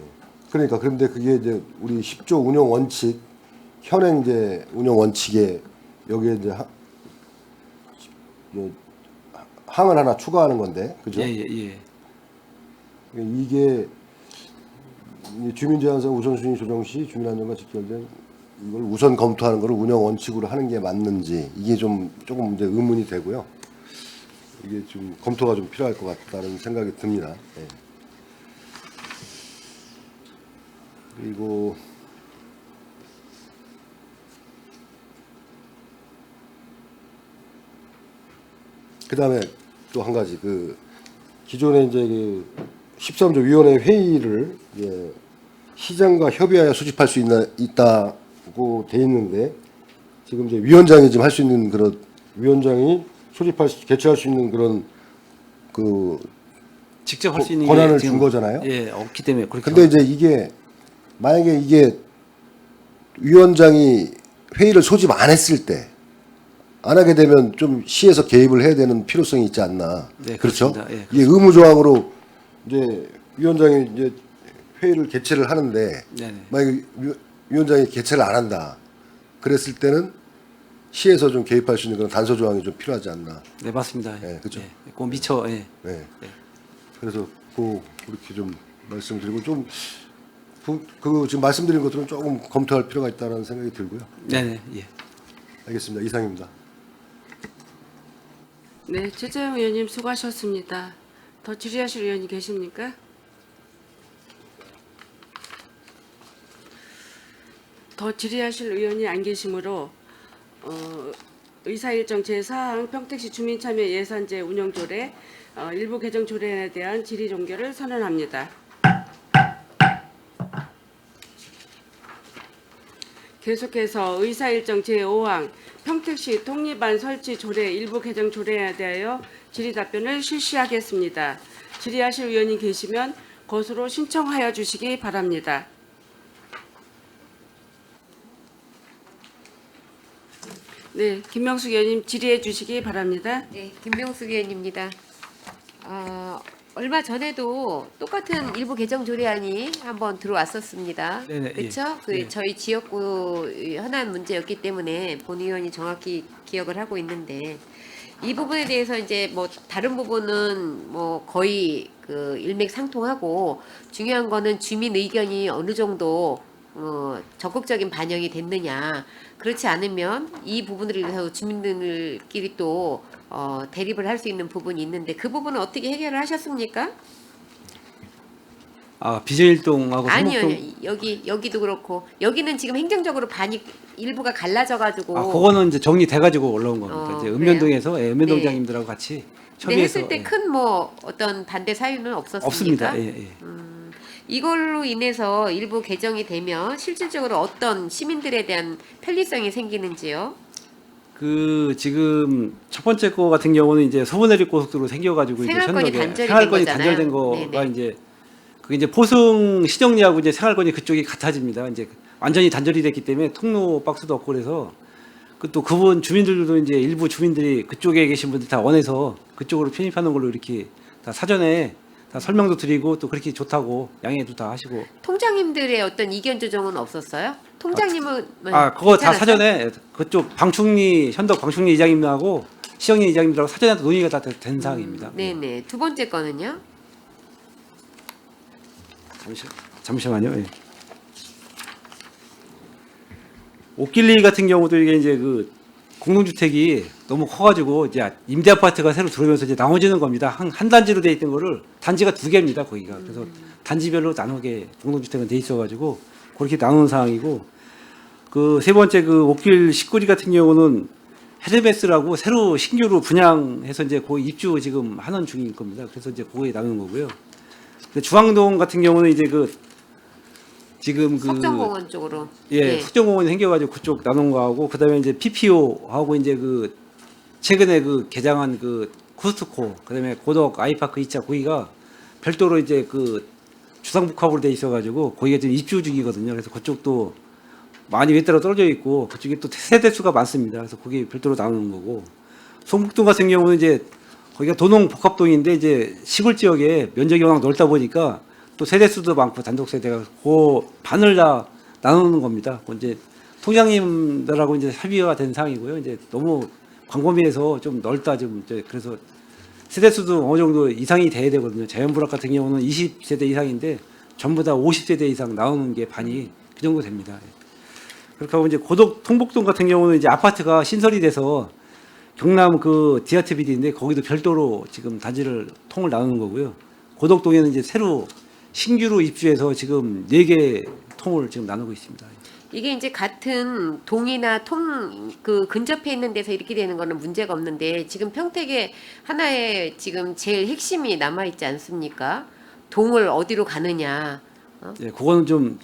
그러니까 그런데 그게 이제 우리 10조 운영 원칙 현행 이제 운영 원칙에 여기에 이제 항을 하나 추가하는 건데, 그죠? 예, 예, 예. 이게 이 주민 제한사 우선순위 조정 시 주민 안전과 직결된 이걸 우선 검토하는 거를 운영 원칙으로 하는 게 맞는지 이게 좀 조금 이제 의문이 되고요. 이게 좀 검토가 좀 필요할 것 같다는 생각이 듭니다. 예. 그리고 그다음에 또 한 가지 그 기존에 이제 그 13조 위원회 회의를 이제 시장과 협의하여 수집할 수 있다고 돼 있는데 지금 이제 위원장이 지금 할 수 있는 그런 위원장이 개최할 수 있는 그런 그 직접 할 수 있는 권한을 게 지금, 준 거잖아요. 예, 없기 때문에 그렇게. 근데 이제 이게 만약에 이게 위원장이 회의를 소집 안 했을 때 안 하게 되면 좀 시에서 개입을 해야 되는 필요성이 있지 않나. 네, 그렇죠? 그렇습니다. 예, 이게 의무 조항으로 이제 위원장이 이제 회의를 개최를 하는데 네네. 만약에 위원장이 개최를 안 한다. 그랬을 때는 시에서 좀 개입할 수 있는 그런 단서 조항이 좀 필요하지 않나. 네, 맞습니다. 예, 그죠. 예, 그 미처 예. 네. 그래서 그렇게 좀 말씀드리고 좀 그 지금 말씀드린 것들은 조금 검토할 필요가 있다는 생각이 들고요. 네네. 예. 알겠습니다. 이상입니다. 네, 최재형 의원님 수고하셨습니다. 더 질의하실 의원이 계십니까? 더 질의하실 의원이 안 계시므로 의사일정 제4항 평택시 주민참여 예산제 운영조례 일부 개정 조례에 대한 질의 종결을 선언합니다. 계속해서 의사일정 제5항 평택시 독립안 설치 조례 일부 개정 조례에 대하여 질의 답변을 실시하겠습니다. 질의하실 의원이 계시면 것으로 신청하여 주시기 바랍니다. 네, 김명숙 의원님 질의해 주시기 바랍니다. 네, 김병숙 의원입니다. 얼마 전에도 똑같은 일부 개정 조례안이 한번 들어왔었습니다. 네네, 그렇죠? 예. 예. 저희 지역구 현안 문제였기 때문에 본 의원이 정확히 기억을 하고 있는데 이 부분에 대해서 이제 뭐 다른 부분은 뭐 거의 그 일맥상통하고 중요한 거는 주민 의견이 어느 정도 적극적인 반영이 됐느냐. 그렇지 않으면 이 부분을 위해서 주민들끼리 또 대립을 할 수 있는 부분이 있는데 그 부분은 어떻게 해결을 하셨습니까? 비제일동하고 아니요, 성북동. 아니요. 여기도 그렇고 여기는 지금 행정적으로 반이 일부가 갈라져가지고. 그거는 이제 정리돼가지고 올라온 겁니다. 이제 그래요? 읍면동에서 예, 읍면동장님들하고 네. 같이 근데 협의해서 했을 때 예. 큰 뭐 어떤 반대 사유는 없었습니까? 없습니다. 예, 예. 이걸로 인해서 일부 개정이 되면 실질적으로 어떤 시민들에 대한 편리성이 생기는지요? 그 지금 첫 번째 거 같은 경우는 이제 서부내륙 고속도로 생겨가지고 이제 생활권이 현역에 단절이 생활권이 된 거잖아요. 단절된 거가 네네. 이제 그게 이제 포승 시정리하고 이제 생활권이 그쪽이 같아집니다. 이제 완전히 단절이 됐기 때문에 통로 박스도 없고 그래서 또 그분 주민들도 이제 일부 주민들이 그쪽에 계신 분들 다 원해서 그쪽으로 편입하는 걸로 이렇게 다 사전에 다 설명도 드리고 또 그렇게 좋다고 양해도 다 하시고. 통장님들의 어떤 이견 조정은 없었어요? 통장님은 그거 다 괜찮았어요? 사전에 그쪽 방충리 현덕 방충리 이장님하고 시영리 이장님들하고 사전에 논의가 다 된 사항입니다. 네네. 두 번째 거는요? 잠시만요. 예. 옥길리 같은 경우도 이게 이제 그 공동주택이 너무 커가지고 이제 임대 아파트가 새로 들어오면서 이제 나눠지는 겁니다. 한 단지로 돼 있던 거를 단지가 2개입니다. 거기가. 그래서 단지별로 나누게 공동주택은 돼 있어가지고 그렇게 나누는 상황이고, 그 세 번째 그 옥길 식구리 같은 경우는 헤르메스라고 새로 신규로 분양해서 이제 거기 입주 지금 하는 중인 겁니다. 그래서 이제 그거에 나누는 거고요. 근데 중앙동 같은 경우는 이제 그 지금 그 석정공원 쪽으로. 예, 네. 석정공원이 생겨가지고 그쪽 나눈 거하고, 그다음에 이제 PPO하고 이제 그 최근에 그 개장한 그 코스트코, 그다음에 고덕 아이파크 2차 거기가 별도로 이제 그 주상복합으로 돼 있어가지고 거기가 지금 입주 중이거든요. 그래서 그쪽도 많이 외따라 떨어져 있고 그쪽에 또 세대 수가 많습니다. 그래서 거기 별도로 나누는 거고, 송북동 같은 경우는 이제 거기가 도농 복합동인데 이제 시골 지역에 면적이 워낙 넓다 보니까 또 세대 수도 많고 단독 세대가 그 반을 다 나누는 겁니다. 그 이제 통장님들하고 이제 합의가 된 상황이고요. 이제 너무 광범위해서 좀 넓다 지금 이제 그래서 세대 수도 어느 정도 이상이 돼야 되거든요. 자연불합 같은 경우는 20세대 이상인데 전부 다 50세대 이상 나오는 게 반이 그 정도 됩니다. 그렇게 하고 이제 고덕 통복동 같은 경우는 이제 아파트가 신설이 돼서 경남 그 디아트 비디인데 거기도 별도로 지금 단지를 통을 나누는 거고요. 고덕동에는 이제 새로 신규로 입주해서 지금 4개 통을 지금 나누고 있습니다. 이게 이제 같은 동이나 그 근접해 있는 데서 이렇게 되는 거는 문제가 없는데, 지금 평택에 하나의 지금 제일 핵심이 남아 있지 않습니까? 동을 어디로 가느냐. 예, 그거는 좀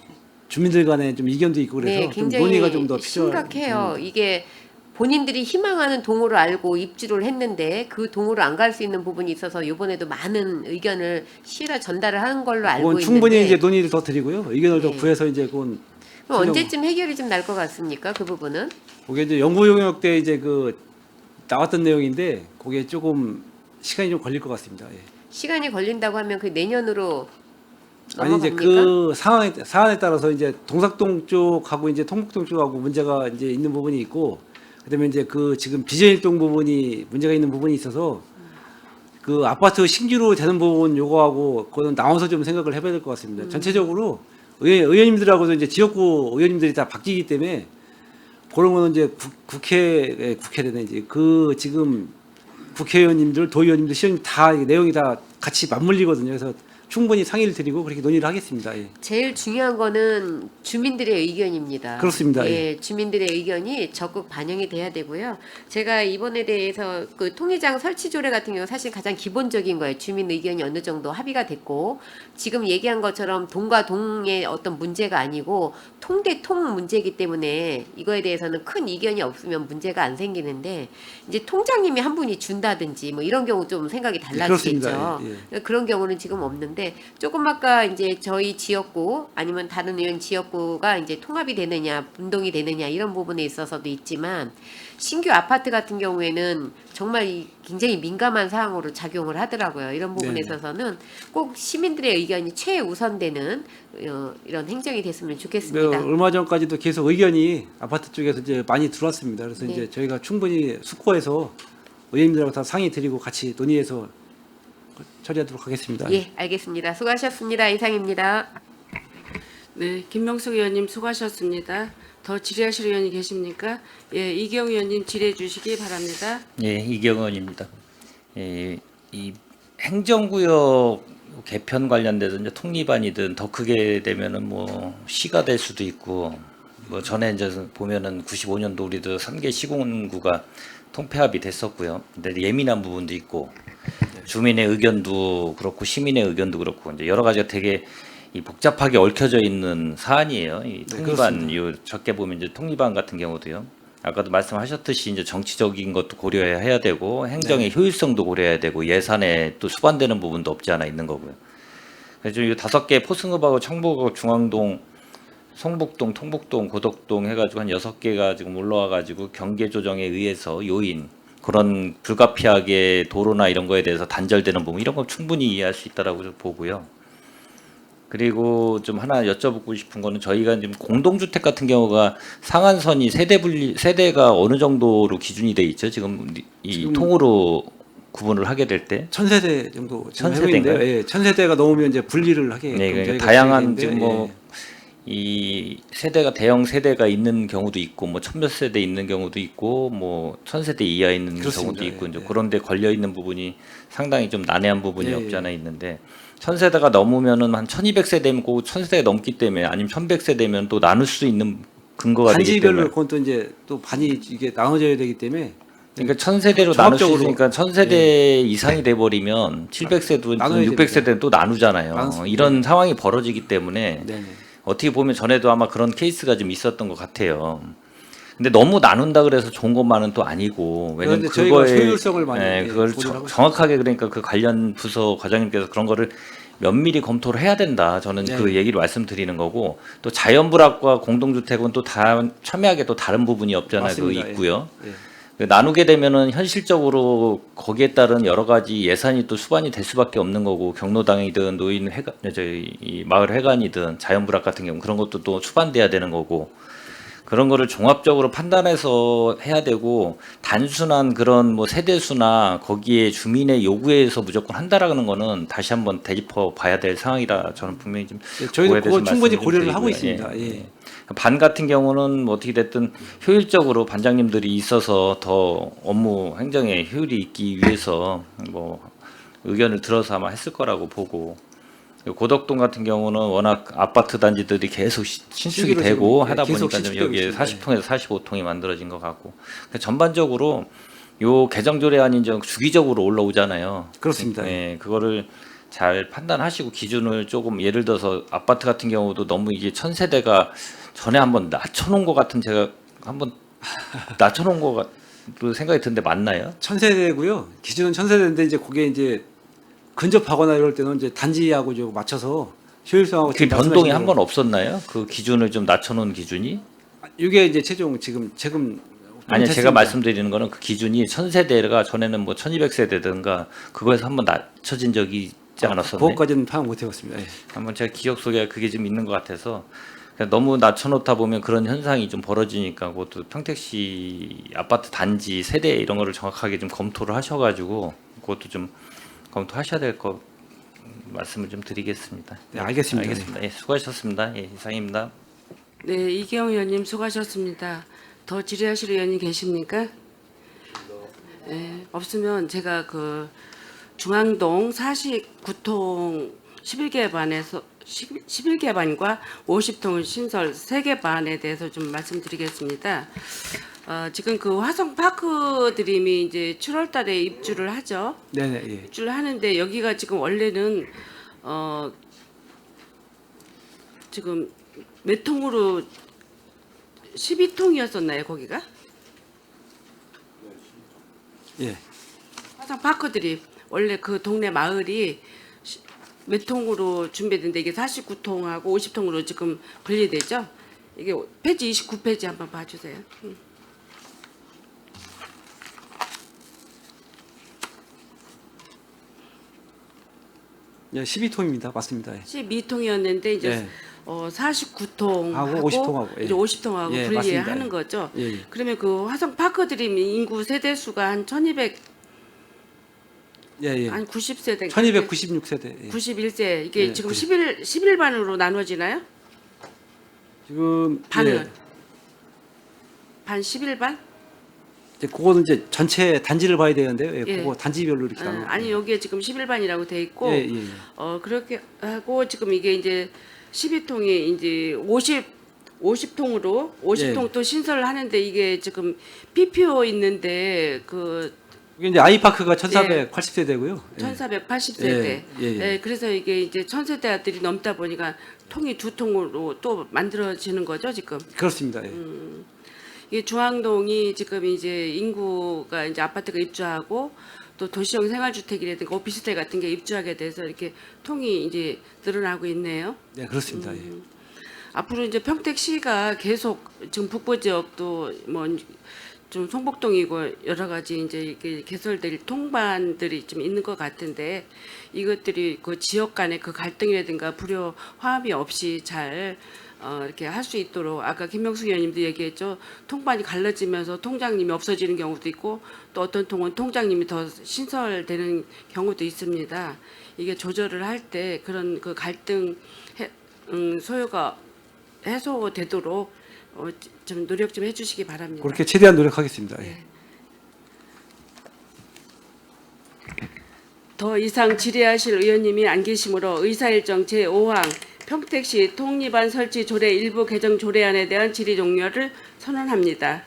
주민들 간에 좀 이견도 있고 그래서 네, 좀 굉장히 논의가 좀 더 필요해요. 심각해요. 이게 본인들이 희망하는 동으로 알고 입주를 했는데 그 동으로 안 갈 수 있는 부분이 있어서 이번에도 많은 의견을 시에다 전달을 한 걸로 알고 그건 있는데, 충분히 이제 논의를 더 드리고요. 의견을 더 네. 구해서 이제 그건 그럼 언제쯤 해결이 좀 날 것 같습니까? 그 부분은? 그게 이제 연구 용역 때 이제 그 나왔던 내용인데 그게 조금 시간이 좀 걸릴 것 같습니다. 예. 시간이 걸린다고 하면 그 내년으로 아니 이제 넘어갑니까? 그 사안에 따라서 이제 동삭동 쪽하고 이제 통북동 쪽하고 문제가 이제 있는 부분이 있고, 그다음에 이제 그 지금 비전일동 부분이 문제가 있는 부분이 있어서 그 아파트 신규로 되는 부분 요거하고 그거는 나눠서 좀 생각을 해봐야 될 것 같습니다. 전체적으로 의원님들하고도 이제 지역구 의원님들이 다 바뀌기 때문에 그런 거는 이제 국회되네 이제 그 지금 국회의원님들, 도의원님들, 시의원님 다 내용이 다 같이 맞물리거든요. 그래서 충분히 상의를 드리고 그렇게 논의를 하겠습니다. 예. 제일 중요한 거는 주민들의 의견입니다. 그렇습니다. 예, 주민들의 의견이 적극 반영이 돼야 되고요. 제가 이번에 대해서 그 통의장 설치 조례 같은 경우 사실 가장 기본적인 거예요. 주민 의견이 어느 정도 합의가 됐고, 지금 얘기한 것처럼 동과 동의 어떤 문제가 아니고 통대통 문제이기 때문에 이거에 대해서는 큰 이견이 없으면 문제가 안 생기는데, 이제 통장님이 한 분이 준다든지 뭐 이런 경우 좀 생각이 달라지겠죠. 그렇습니다. 예. 그런 경우는 지금 없는데, 조금 아까 이제 저희 지역구 아니면 다른 의원 지역구가 이제 통합이 되느냐 분동이 되느냐 이런 부분에 있어서도 있지만, 신규 아파트 같은 경우에는 정말 굉장히 민감한 사항으로 작용을 하더라고요. 이런 부분에 네네. 있어서는 꼭 시민들의 의견이 최우선되는 이런 행정이 됐으면 네, 좋겠습니다. 얼마 전까지도 계속 의견이 아파트 쪽에서 이제 많이 들어왔습니다. 그래서 네. 이제 저희가 충분히 숙고해서 의원님들하고 다 상의 드리고 같이 논의해서 처리하도록 하겠습니다. 예, 알겠습니다. 수고하셨습니다. 이상입니다. 네, 김명숙 의원님 수고하셨습니다. 더 질의하실 의원이 계십니까? 예, 이경 의원님 질의해 주시기 바랍니다. 예, 이경원입니다. 예, 이 행정구역 개편 관련돼서 이제 통립안이든 더 크게 되면은 뭐 시가 될 수도 있고, 뭐 전에 이제 보면은 95년도 우리도 3개 시군구가 통폐합이 됐었고요. 근데 예민한 부분도 있고, 주민의 의견도 그렇고 시민의 의견도 그렇고 이제 여러 가지가 되게 이 복잡하게 얽혀져 있는 사안이에요. 이 통립안, 요 적게 보면 이제 통립안 같은 경우도요. 아까도 말씀하셨듯이 이제 정치적인 것도 고려해야 되고 행정의 효율성도 고려해야 되고 예산에 또 수반되는 부분도 없지 않아 있는 거고요. 그래서 이 5개 포승읍하고 청북하고 중앙동, 성북동, 통북동, 고덕동 해가지고 한 6개가 지금 올라와가지고 경계 조정에 의해서 요인 그런 불가피하게 도로나 이런 거에 대해서 단절되는 부분 이런 건 충분히 이해할 수 있다라고 좀 보고요. 그리고 좀 하나 여쭤보고 싶은 거는 저희가 지금 공동주택 같은 경우가 상한선이 세대가 어느 정도로 기준이 돼 있죠? 지금 지금 통으로 구분을 하게 될 때. 1000세대 정도 지금 1000 하고 있는데요. 세대인가요? 예, 1000세대가 넘으면 이제 분리를 하게 네, 그러니까 저희가 다양한 진행했는데, 지금 뭐 이 세대가 대형 세대가 있는 경우도 있고 뭐 천몇 세대 있는 경우도 있고 뭐 1000세대 이하 있는 그렇습니다. 경우도 있고 예, 이제 예. 그런데 걸려 있는 부분이 상당히 좀 난해한 부분이 예, 없지 않아 예. 있는데 1000세대가 넘으면은 한 1200세대면 꼭 1000세대가 넘기 때문에 아니면 1100세대면 또 나눌 수 있는 근거가 되기 단지별로 때문에 그건 또 이제 또 반이 이게 나눠져야 되기 때문에 그러니까 1000세대로 나눌 수 종합적으로. 있으니까 1000세대 이상이 돼 버리면 700세대든 나눠야 600세대는 또 나누잖아요. 나눴습니다. 이런 상황이 벌어지기 때문에 네네. 어떻게 보면 전에도 아마 그런 케이스가 좀 있었던 것 같아요. 근데 너무 나눈다 그래서 좋은 것만은 또 아니고 왜냐면 그런데 저희가 그거에 효율성을 많이 그걸 고려를 하고 정확하게 그러니까 그 관련 부서 과장님께서 그런 거를 면밀히 검토를 해야 된다. 저는 네. 그 얘기를 말씀드리는 거고 또 자연불합과 공동주택은 또 다 첨예하게 또 다른 부분이 없잖아요. 그거 맞습니다. 있고요. 예. 나누게 되면은 현실적으로 거기에 따른 여러 가지 예산이 또 수반이 될 수밖에 없는 거고 경로당이든 노인 회관, 이 마을 회관이든 자연불합 같은 경우 그런 것도 또 수반돼야 되는 거고 그런 거를 종합적으로 판단해서 해야 되고 단순한 그런 뭐 세대수나 거기에 주민의 요구에 의해서 무조건 한다라는 거는 다시 한번 되짚어 봐야 될 상황이라 저는 분명히 좀 예, 저희도 그거에 대해서 그거 충분히 말씀을 고려를 드리고요. 하고 있습니다. 예. 예. 반 같은 경우는 뭐 어떻게 됐든 효율적으로 반장님들이 있어서 더 업무 행정에 효율이 있기 위해서 뭐 의견을 들어서 아마 했을 거라고 보고 고덕동 같은 경우는 워낙 아파트 단지들이 계속 신축이 신규로 되고 지금, 하다 계속 보니까 좀 신축되고 여기에 있습니다. 40통에서 45통이 만들어진 것 같고 그러니까 전반적으로 요 개정조례안이 이제 주기적으로 올라오잖아요. 그렇습니다. 예, 그거를 잘 판단하시고 기준을 조금 예를 들어서 아파트 같은 경우도 너무 이게 1000세대가 전에 한번 낮춰놓은 것 같은 제가 한번 낮춰놓은 것 같은 생각이 드는데 맞나요? 1000세대고요. 기준은 1000세대인데 이제 그게 이제 근접하거나 이럴 때는 이제 단지하고 좀 맞춰서 효율성하고 그 지금 변동이 말씀하신 한 대로 번 없었나요? 그 기준을 좀 낮춰놓은 기준이? 이게 이제 최종 지금 아니 제가 됐습니다. 말씀드리는 거는 그 기준이 1000세대가 전에는 뭐 1200세대든가 그거에서 한번 낮춰진 적이 있지 않았었나요? 그것까지는 파악 못 해봤습니다. 예. 한번 제가 기억 속에 그게 좀 있는 것 같아서 그냥 너무 낮춰놓다 보면 그런 현상이 좀 벌어지니까 그것도 평택시 아파트 단지 세대 이런 거를 정확하게 좀 검토를 하셔가지고 그것도 좀 검토하셔야 될 거 말씀을 좀 드리겠습니다. 네, 알겠습니다. 알겠습니다. 예, 수고하셨습니다. 예, 이상입니다. 네, 이경 의원님 수고하셨습니다. 더 질의하실 의원님 계십니까? 네, 없으면 제가 그 중앙동 49통 11개 반에서 11개 반과 50통 신설 3개 반에 대해서 좀 말씀드리겠습니다. 지금 그 화성 파크 드림이 이제 7월 달에 입주를 하죠. 네네. 예. 입주를 하는데 여기가 지금 원래는 지금 몇 통으로 12통이었었나요, 거기가? 예. 화성 파크 드림 원래 그 동네 마을이 몇 통으로 준비됐는데 이게 49통하고 50통으로 지금 분리되죠. 이게 페이지 29페이지 한번 봐주세요. 예, 12통입니다. 맞습니다. 예. 12통이었는데 이제 예. 49통하고 하고 50통하고, 예. 이제 50통하고 예, 분리하는 맞습니다. 거죠. 예, 예. 그러면 그 화성 파크 드림 인구 세대 수가 한 1200, 예, 예. 한 90세대, 1296세대. 예. 91세 이게 예, 지금 그래. 11반으로 나눠지나요? 지금 반은 예. 반 11반? 이제 그거는 이제 전체 단지를 봐야 되는데요. 예, 예. 그거 단지별로 이렇게 나눠. 아니 여기에 지금 11반이라고 돼 있고 예, 예, 예. 그렇게 하고 지금 이게 이제 12통이 이제 50통으로 50통 예. 또 신설을 하는데 이게 지금 PPO 있는데 그 이게 이제 아이파크가 1480세대고요. 1480세대. 예, 예, 예. 네, 그래서 이게 이제 1000세대들이 넘다 보니까 통이 2통으로 또 만들어지는 거죠, 지금. 그렇습니다. 예. 이 중앙동이 지금 이제 인구가 이제 아파트가 입주하고 또 도시형 생활주택이라든가 오피스텔 같은 게 입주하게 돼서 이렇게 통이 이제 늘어나고 있네요. 네, 그렇습니다. 예. 앞으로 이제 평택시가 계속 지금 북부 지역도 뭐 좀 성북동이고 여러 가지 이제 이게 개설될 통반들이 좀 있는 것 같은데 이것들이 그 지역 간의 그 갈등이라든가 불효 화합이 없이 잘 이렇게 할 수 있도록 아까 김명숙 의원님도 얘기했죠. 통반이 갈라지면서 통장님이 없어지는 경우도 있고 또 어떤 통은 통장님이 더 신설되는 경우도 있습니다. 이게 조절을 할 때 그런 그 갈등 소요가 해소되도록 좀 노력 좀 해주시기 바랍니다. 그렇게 최대한 노력하겠습니다. 예. 더 이상 질의하실 의원님이 안 계시므로 의사일정 제5항 평택시 통리반 설치 조례 일부 개정 조례안에 대한 질의 종료를 선언합니다.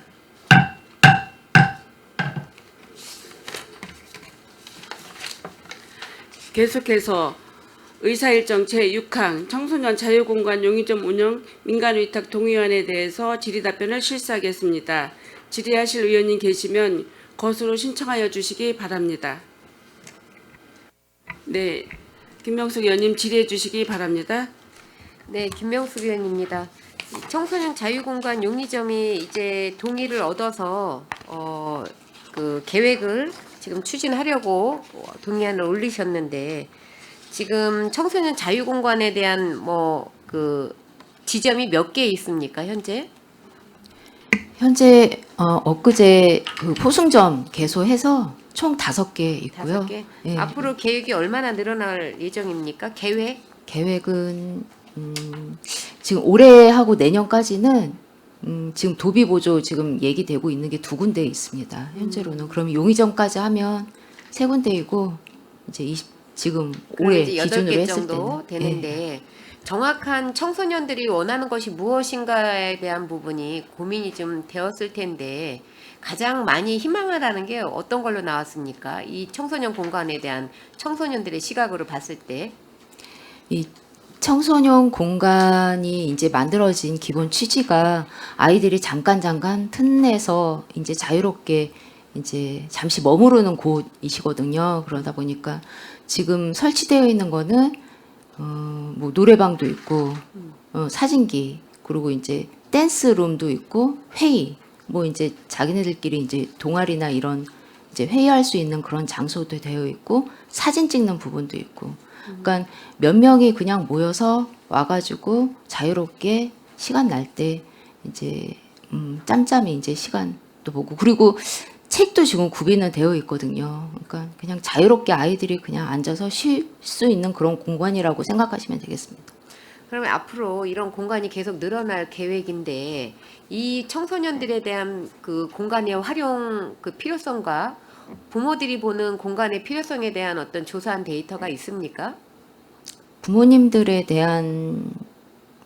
계속해서 의사일정 제6항 청소년 자유공간 용의점 운영 민간위탁 동의안에 대해서 질의답변을 실시하겠습니다. 질의하실 의원님 계시면 것으로 신청하여 주시기 바랍니다. 네, 김명숙 의원님 질의해 주시기 바랍니다. 네, 김명숙 의원입니다. 청소년 자유공간 용의점이 이제 동의를 얻어서 그 계획을 지금 추진하려고 동의안을 올리셨는데 지금 청소년 자유공간에 대한 뭐 그 지점이 몇 개 있습니까 현재? 현재 엊그제 그 포승점 개소해서 총 5개 있고요. 5개? 예, 앞으로 계획이 얼마나 늘어날 예정입니까? 계획은 지금 올해하고 내년까지는 지금 도비 보조 지금 얘기되고 있는 게 2군데 있습니다. 현재로는. 그럼 용의점까지 하면 3군데이고 이제 지금 올해 이제 기준으로 8개 했을 정도 때는 되는데 정확한 청소년들이 원하는 것이 무엇인가에 대한 부분이 고민이 좀 되었을 텐데 가장 많이 희망하라는 게 어떤 걸로 나왔습니까? 이 청소년 공간에 대한 청소년들의 시각으로 봤을 때. 이 청소년 공간이 이제 만들어진 기본 취지가 아이들이 잠깐 틈내서 이제 자유롭게 이제 잠시 머무르는 곳이시거든요. 그러다 보니까 지금 설치되어 있는 거는 뭐 노래방도 있고 사진기 그리고 이제 댄스룸도 있고 회의 뭐 이제 자기네들끼리 이제 동아리나 이런 이제 회의할 수 있는 그런 장소도 되어 있고 사진 찍는 부분도 있고 그러니까 몇 명이 그냥 모여서 와가지고 자유롭게 시간 날 때 이제 짬짬이 이제 시간도 보고 그리고 책도 지금 구비는 되어 있거든요. 그러니까 그냥 자유롭게 아이들이 그냥 앉아서 쉴 수 있는 그런 공간이라고 생각하시면 되겠습니다. 그러면 앞으로 이런 공간이 계속 늘어날 계획인데 이 청소년들에 대한 그 공간의 활용 그 필요성과 부모들이 보는 공간의 필요성에 대한 어떤 조사한 데이터가 있습니까? 부모님들에 대한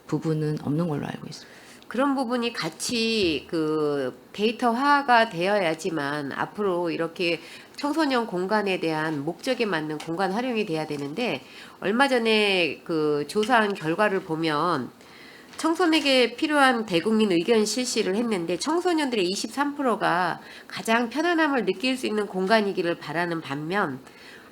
부분은 없는 걸로 알고 있습니다. 그런 부분이 같이 그 데이터화가 되어야지만 앞으로 이렇게 청소년 공간에 대한 목적에 맞는 공간 활용이 돼야 되는데 얼마 전에 그 조사한 결과를 보면 청소년에게 필요한 대국민 의견 실시를 했는데 청소년들의 23%가 가장 편안함을 느낄 수 있는 공간이기를 바라는 반면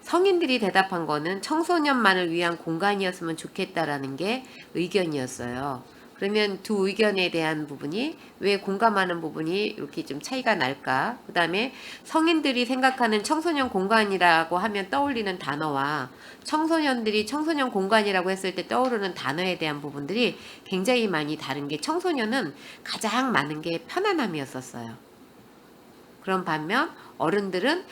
성인들이 대답한 거는 청소년만을 위한 공간이었으면 좋겠다라는 게 의견이었어요. 그러면 두 의견에 대한 부분이 왜 공감하는 부분이 이렇게 좀 차이가 날까? 그 다음에 성인들이 생각하는 청소년 공간이라고 하면 떠올리는 단어와 청소년들이 청소년 공간이라고 했을 때 떠오르는 단어에 대한 부분들이 굉장히 많이 다른 게 청소년은 가장 많은 게 편안함이었었어요. 그런 반면 어른들은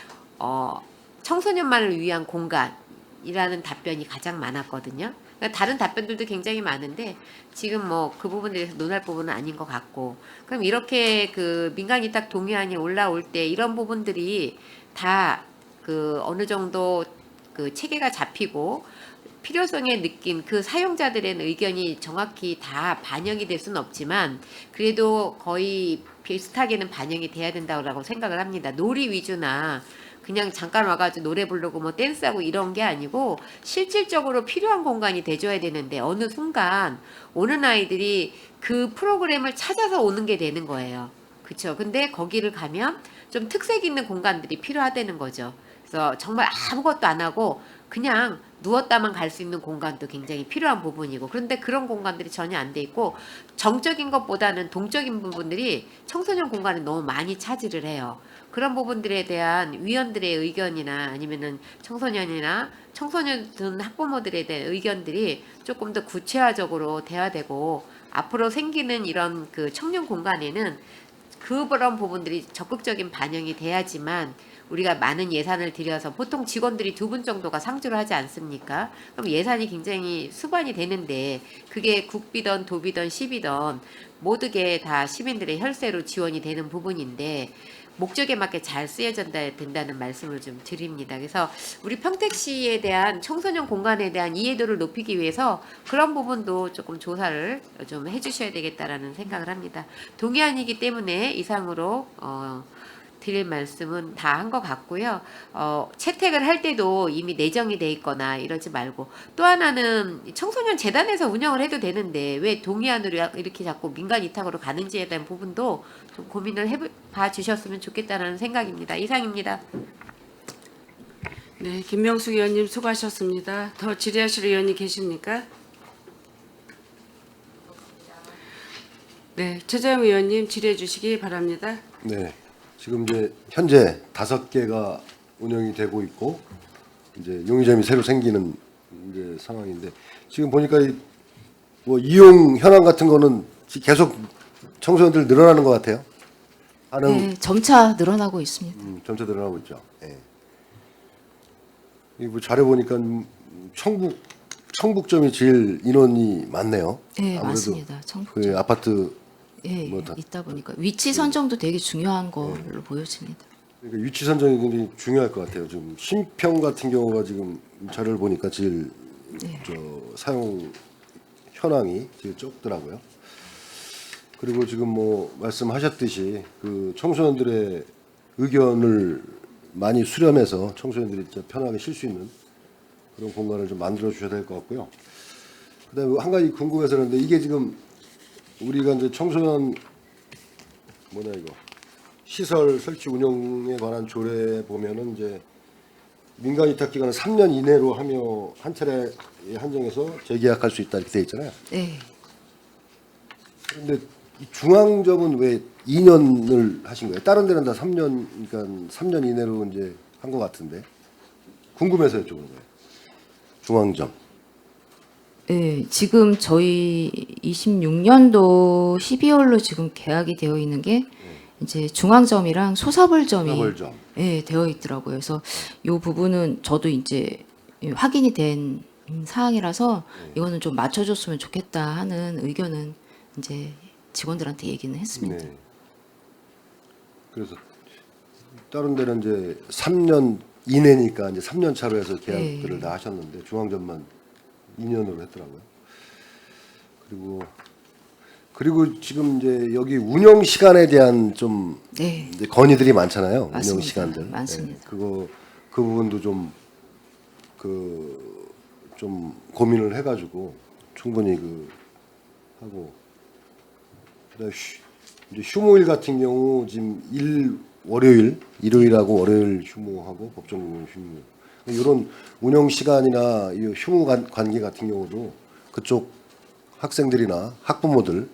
청소년만을 위한 공간이라는 답변이 가장 많았거든요. 그러니까 다른 답변들도 굉장히 많은데 지금 뭐 그 부분에 대해서 논할 부분은 아닌 것 같고 그럼 이렇게 그 민간위탁 동의안이 올라올 때 이런 부분들이 다 그 어느 정도 그 체계가 잡히고 필요성에 느낀 그 사용자들의 의견이 정확히 다 반영이 될 수는 없지만 그래도 거의 비슷하게는 반영이 돼야 된다고 생각을 합니다. 놀이 위주나 그냥 잠깐 와가지고 노래 부르고 뭐 댄스하고 이런 게 아니고 실질적으로 필요한 공간이 돼줘야 되는데 어느 순간 오는 아이들이 그 프로그램을 찾아서 오는 게 되는 거예요. 그렇죠? 근데 거기를 가면 좀 특색 있는 공간들이 필요하다는 거죠. 그래서 정말 아무것도 안 하고 그냥 누웠다만 갈 수 있는 공간도 굉장히 필요한 부분이고, 그런데 그런 공간들이 전혀 안 돼 있고 정적인 것보다는 동적인 부분들이 청소년 공간에 너무 많이 차지를 해요. 그런 부분들에 대한 위원들의 의견이나 아니면은 청소년이나 청소년 등 학부모들에 대한 의견들이 조금 더 구체화적으로 돼야 되고, 앞으로 생기는 이런 그 청년 공간에는 그런 부분들이 적극적인 반영이 돼야지만 우리가 많은 예산을 들여서, 보통 직원들이 2분 정도가 상주를 하지 않습니까? 그럼 예산이 굉장히 수반이 되는데, 그게 국비든 도비든 시비든 모두게 다 시민들의 혈세로 지원이 되는 부분인데 목적에 맞게 잘 쓰여져야 된다는 말씀을 좀 드립니다. 그래서 우리 평택시에 대한 청소년 공간에 대한 이해도를 높이기 위해서 그런 부분도 조금 조사를 좀 해주셔야 되겠다라는 생각을 합니다. 동의안이기 때문에 이상으로 드릴 말씀은 다 한 것 같고요. 채택을 할 때도 이미 내정이 돼 있거나 이러지 말고, 또 하나는 청소년 재단에서 운영을 해도 되는데 왜 동의안으로 이렇게 자꾸 민간 위탁으로 가는지에 대한 부분도 좀 고민을 해봐 주셨으면 좋겠다는 생각입니다. 이상입니다. 네, 김명숙 의원님 수고하셨습니다. 더 질의하실 의원이 계십니까? 네, 최재형 의원님 질의해 주시기 바랍니다. 네. 지금 이제 현재 5개가 운영이 되고 있고 이제 용의점이 새로 생기는 이제 상황인데, 지금 보니까 뭐 이용 현황 같은 거는 계속 청소년들 늘어나는 것 같아요. 네, 점차 늘어나고 있습니다. 점차 늘어나고 있죠. 예. 이뭐 자료 보니까 청북점이 제일 인원이 많네요. 네, 아무래도 맞습니다. 청북 그 아파트 예, 뭐 다- 있다 보니까 위치 선정도 되게 중요한 걸로 보여집니다. 그러니까 위치 선정이 굉장히 중요할 것 같아요. 지금 신평 같은 경우가 지금 자료를 보니까 제일 저 사용 현황이 제일 적더라고요. 그리고 지금 뭐 말씀하셨듯이 그 청소년들의 의견을 많이 수렴해서 청소년들이 진짜 편하게 쉴 수 있는 그런 공간을 좀 만들어 주셔야 될 것 같고요. 그다음에 한 가지 궁금해서 그런데 이게 지금 우리가 이제 청소년 이거 시설 설치 운영에 관한 조례 보면은 이제 민간 위탁 기간은 3년 이내로 하며 한 차례에 한정해서 재계약할 수 있다 이렇게 돼 있잖아요. 네. 그런데 이 중앙점은 왜 2년을 하신 거예요? 다른 데는 다 3년, 그러니까 3년 이내로 이제 한 것 같은데 궁금해서 여쭤보는 거예요. 중앙점. 네, 지금 저희 26년도 12월로 지금 계약이 되어 있는 게 이제 중앙점이랑 소사벌점이 사벌점. 예, 되어 있더라고요. 그래서 이 부분은 저도 이제 확인이 된 사항이라서 이거는 좀 맞춰줬으면 좋겠다 하는 의견은 이제 직원들한테 얘기는 했습니다. 네. 그래서 다른 데는 이제 3년 이내니까 이제 3년 차로 해서 계약들을 다 하셨는데 중앙점만 2년으로 했더라고요. 그리고 지금 이제 여기 운영 시간에 대한 좀 네, 이제 건의들이 많잖아요. 운영 맞습니다. 시간들. 많습니다. 그 부분도 좀 고민을 해가지고 충분히 하고. 그다음에 이제 휴무일 같은 경우 지금 일요일하고 월요일 휴무하고 법정근무 휴무. 이런 운영 시간이나 이 휴무 관계 같은 경우도 그쪽 학생들이나 학부모들의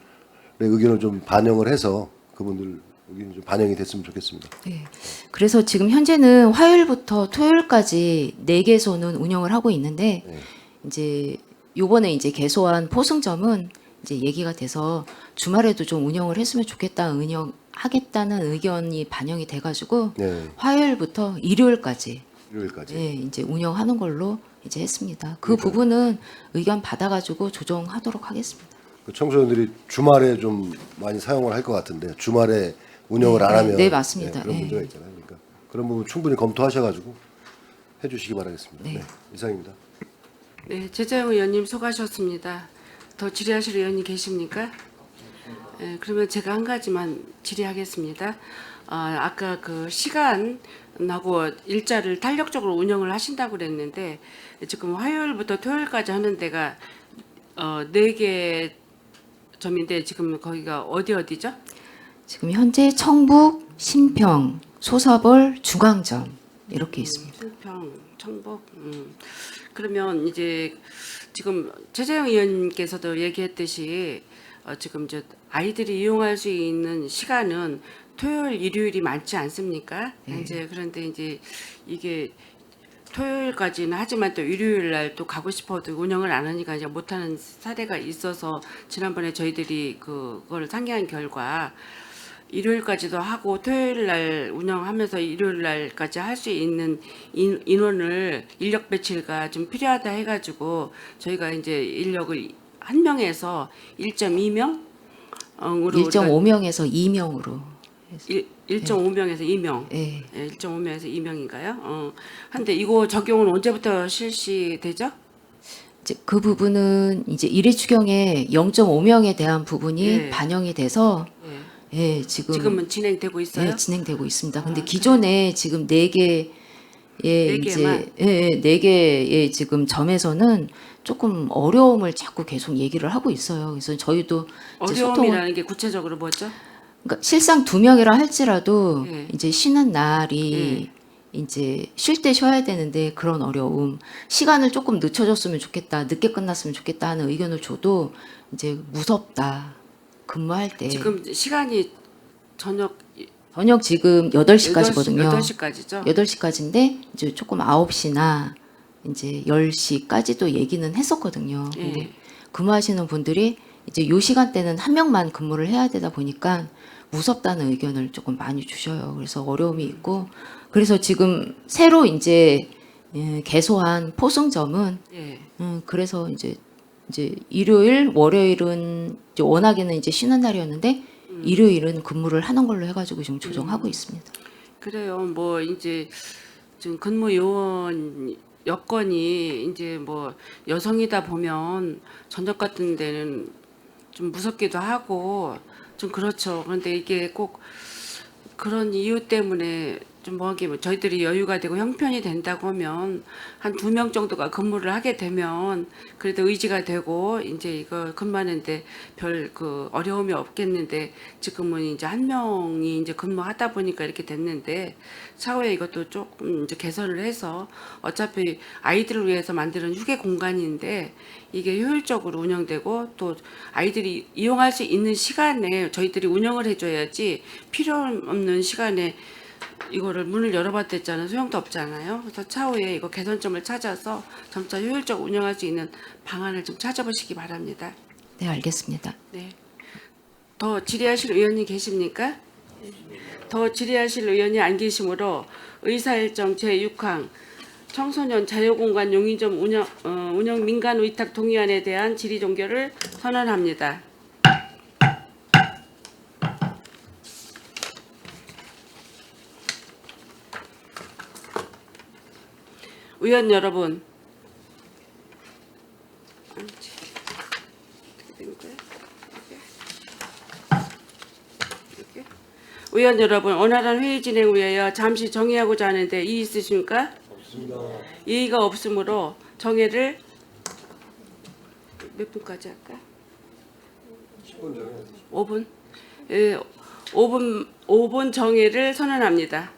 의견을 좀 반영을 해서 그분들 의견이 좀 반영이 됐으면 좋겠습니다. 네. 그래서 지금 현재는 화요일부터 토요일까지 4개소는 운영을 하고 있는데 네. 이제 요번에 이제 개소한 포승점은 이제 얘기가 돼서 주말에도 좀 운영을 했으면 좋겠다 하겠다는 의견이 반영이 돼가지고 네, 화요일부터 일요일까지 일요일까지. 예, 이제 운영하는 걸로 이제 했습니다. 그 그러니까요. 부분은 의견 받아가지고 조정하도록 하겠습니다. 그 청소년들이 주말에 좀 많이 사용을 할 것 같은데 주말에 운영을 안 하면 네, 맞습니다. 그런 예. 문제가 있잖아요. 그러니까 그런 부분 충분히 검토하셔가지고 해주시기 바라겠습니다. 네. 네, 이상입니다. 네, 최재형 의원님 수고하셨습니다. 더 질의하실 의원이 계십니까? 네, 그러면 제가 한 가지만 질의하겠습니다. 아까 그 시간하고 일자를 탄력적으로 운영을 하신다고 그랬는데 지금 화요일부터 토요일까지 하는 데가 4개 점인데 지금 거기가 어디죠? 지금 현재 청북, 신평, 소사벌, 중앙점 이렇게 있습니다. 수평, 청복. 그러면 이제 지금 최재형 의원님께서도 얘기했듯이 지금 이제 아이들이 이용할 수 있는 시간은 토요일, 일요일이 많지 않습니까? 이제 그런데 이제 이게 토요일까지는 하지만 또 일요일 날 또 가고 싶어도 운영을 안 하니까 이제 못하는 사례가 있어서 지난번에 저희들이 그걸 상의한 결과 일요일까지도 하고 토요일 날 운영하면서 일요일 날까지 할 수 있는 인원을 인력 배치가 좀 필요하다 해가지고 저희가 이제 인력을 한 명에서 1.2명으로 1.5명에서 2명으로 1.5명에서 2명. 예. 1.5명에서 2명인가요? 한데 이거 적용은 언제부터 실시되죠? 이제 그 부분은 이제 1회 추경에 0.5명에 대한 부분이 예. 반영이 돼서 예. 예, 지금은 진행되고 있어요? 예, 진행되고 있습니다. 근데 아, 기존에 지금 4개의 네 이제 개만? 4개의 지금 점에서는 조금 어려움을 자꾸 계속 얘기를 하고 있어요. 그래서 저희도 이제 소통을 어려움이라는 게 구체적으로 뭐죠? 그러니까 실상 2명이라 할지라도 예. 이제 쉬는 날이 이제 쉴 때 쉬어야 되는데 그런 어려움, 시간을 조금 늦춰줬으면 좋겠다, 늦게 끝났으면 좋겠다 하는 의견을 줘도 이제 무섭다. 근무할 때 지금 시간이 저녁 저녁 지금 8시까지거든요. 8시까지죠? 8시까지인데 이제 조금 9시나 이제 10시까지도 얘기는 했었거든요. 근데 예. 근무하시는 분들이 이제 요 시간대는 한 명만 근무를 해야 되다 보니까 무섭다는 의견을 조금 많이 주셔요. 그래서 어려움이 있고 그래서 지금 새로 이제 개소한 포승점은 예. 그래서 이제 일요일, 월요일은 이제 워낙에는 이제 쉬는 날이었는데 일요일은 근무를 하는 걸로 해가지고 지금 조정하고 있습니다. 그래요. 뭐 이제 지금 근무 요원 여건이 이제 뭐 여성이다 보면 저녁 같은 데는 좀 무섭기도 하고 좀 그렇죠. 그런데 이게 꼭 그런 이유 때문에 좀 뭐하게 저희들이 여유가 되고 형편이 된다고 하면 한 2명 정도가 근무를 하게 되면 그래도 의지가 되고 이제 이거 근무하는데 별 그 어려움이 없겠는데 지금은 이제 한 명이 이제 근무하다 보니까 이렇게 됐는데 차후에 이것도 조금 이제 개선을 해서 어차피 아이들을 위해서 만드는 휴게 공간인데 이게 효율적으로 운영되고 또 아이들이 이용할 수 있는 시간에 저희들이 운영을 해줘야지 필요 없는 시간에 이거를 문을 열어봤댔잖아요. 소용도 없잖아요. 그래서 차후에 이거 개선점을 찾아서 점차 효율적 운영할 수 있는 방안을 좀 찾아보시기 바랍니다. 네, 알겠습니다. 네. 더 질의하실 의원님 계십니까? 더 질의하실 의원이 안 계시므로 의사일정 제6항 청소년 자유공간 용의점 운영 민간 위탁 동의안에 대한 질의 종결을 선언합니다. 의원 여러분, 의원 여러분, 원활한 회의 진행 위하여 잠시 정의하고자 하는데 이의 있으십니까? 없습니다. 이의가 없으므로 정회를 몇 분까지 할까? 10분 전에. 5분? 예, 5분 정회를 선언합니다.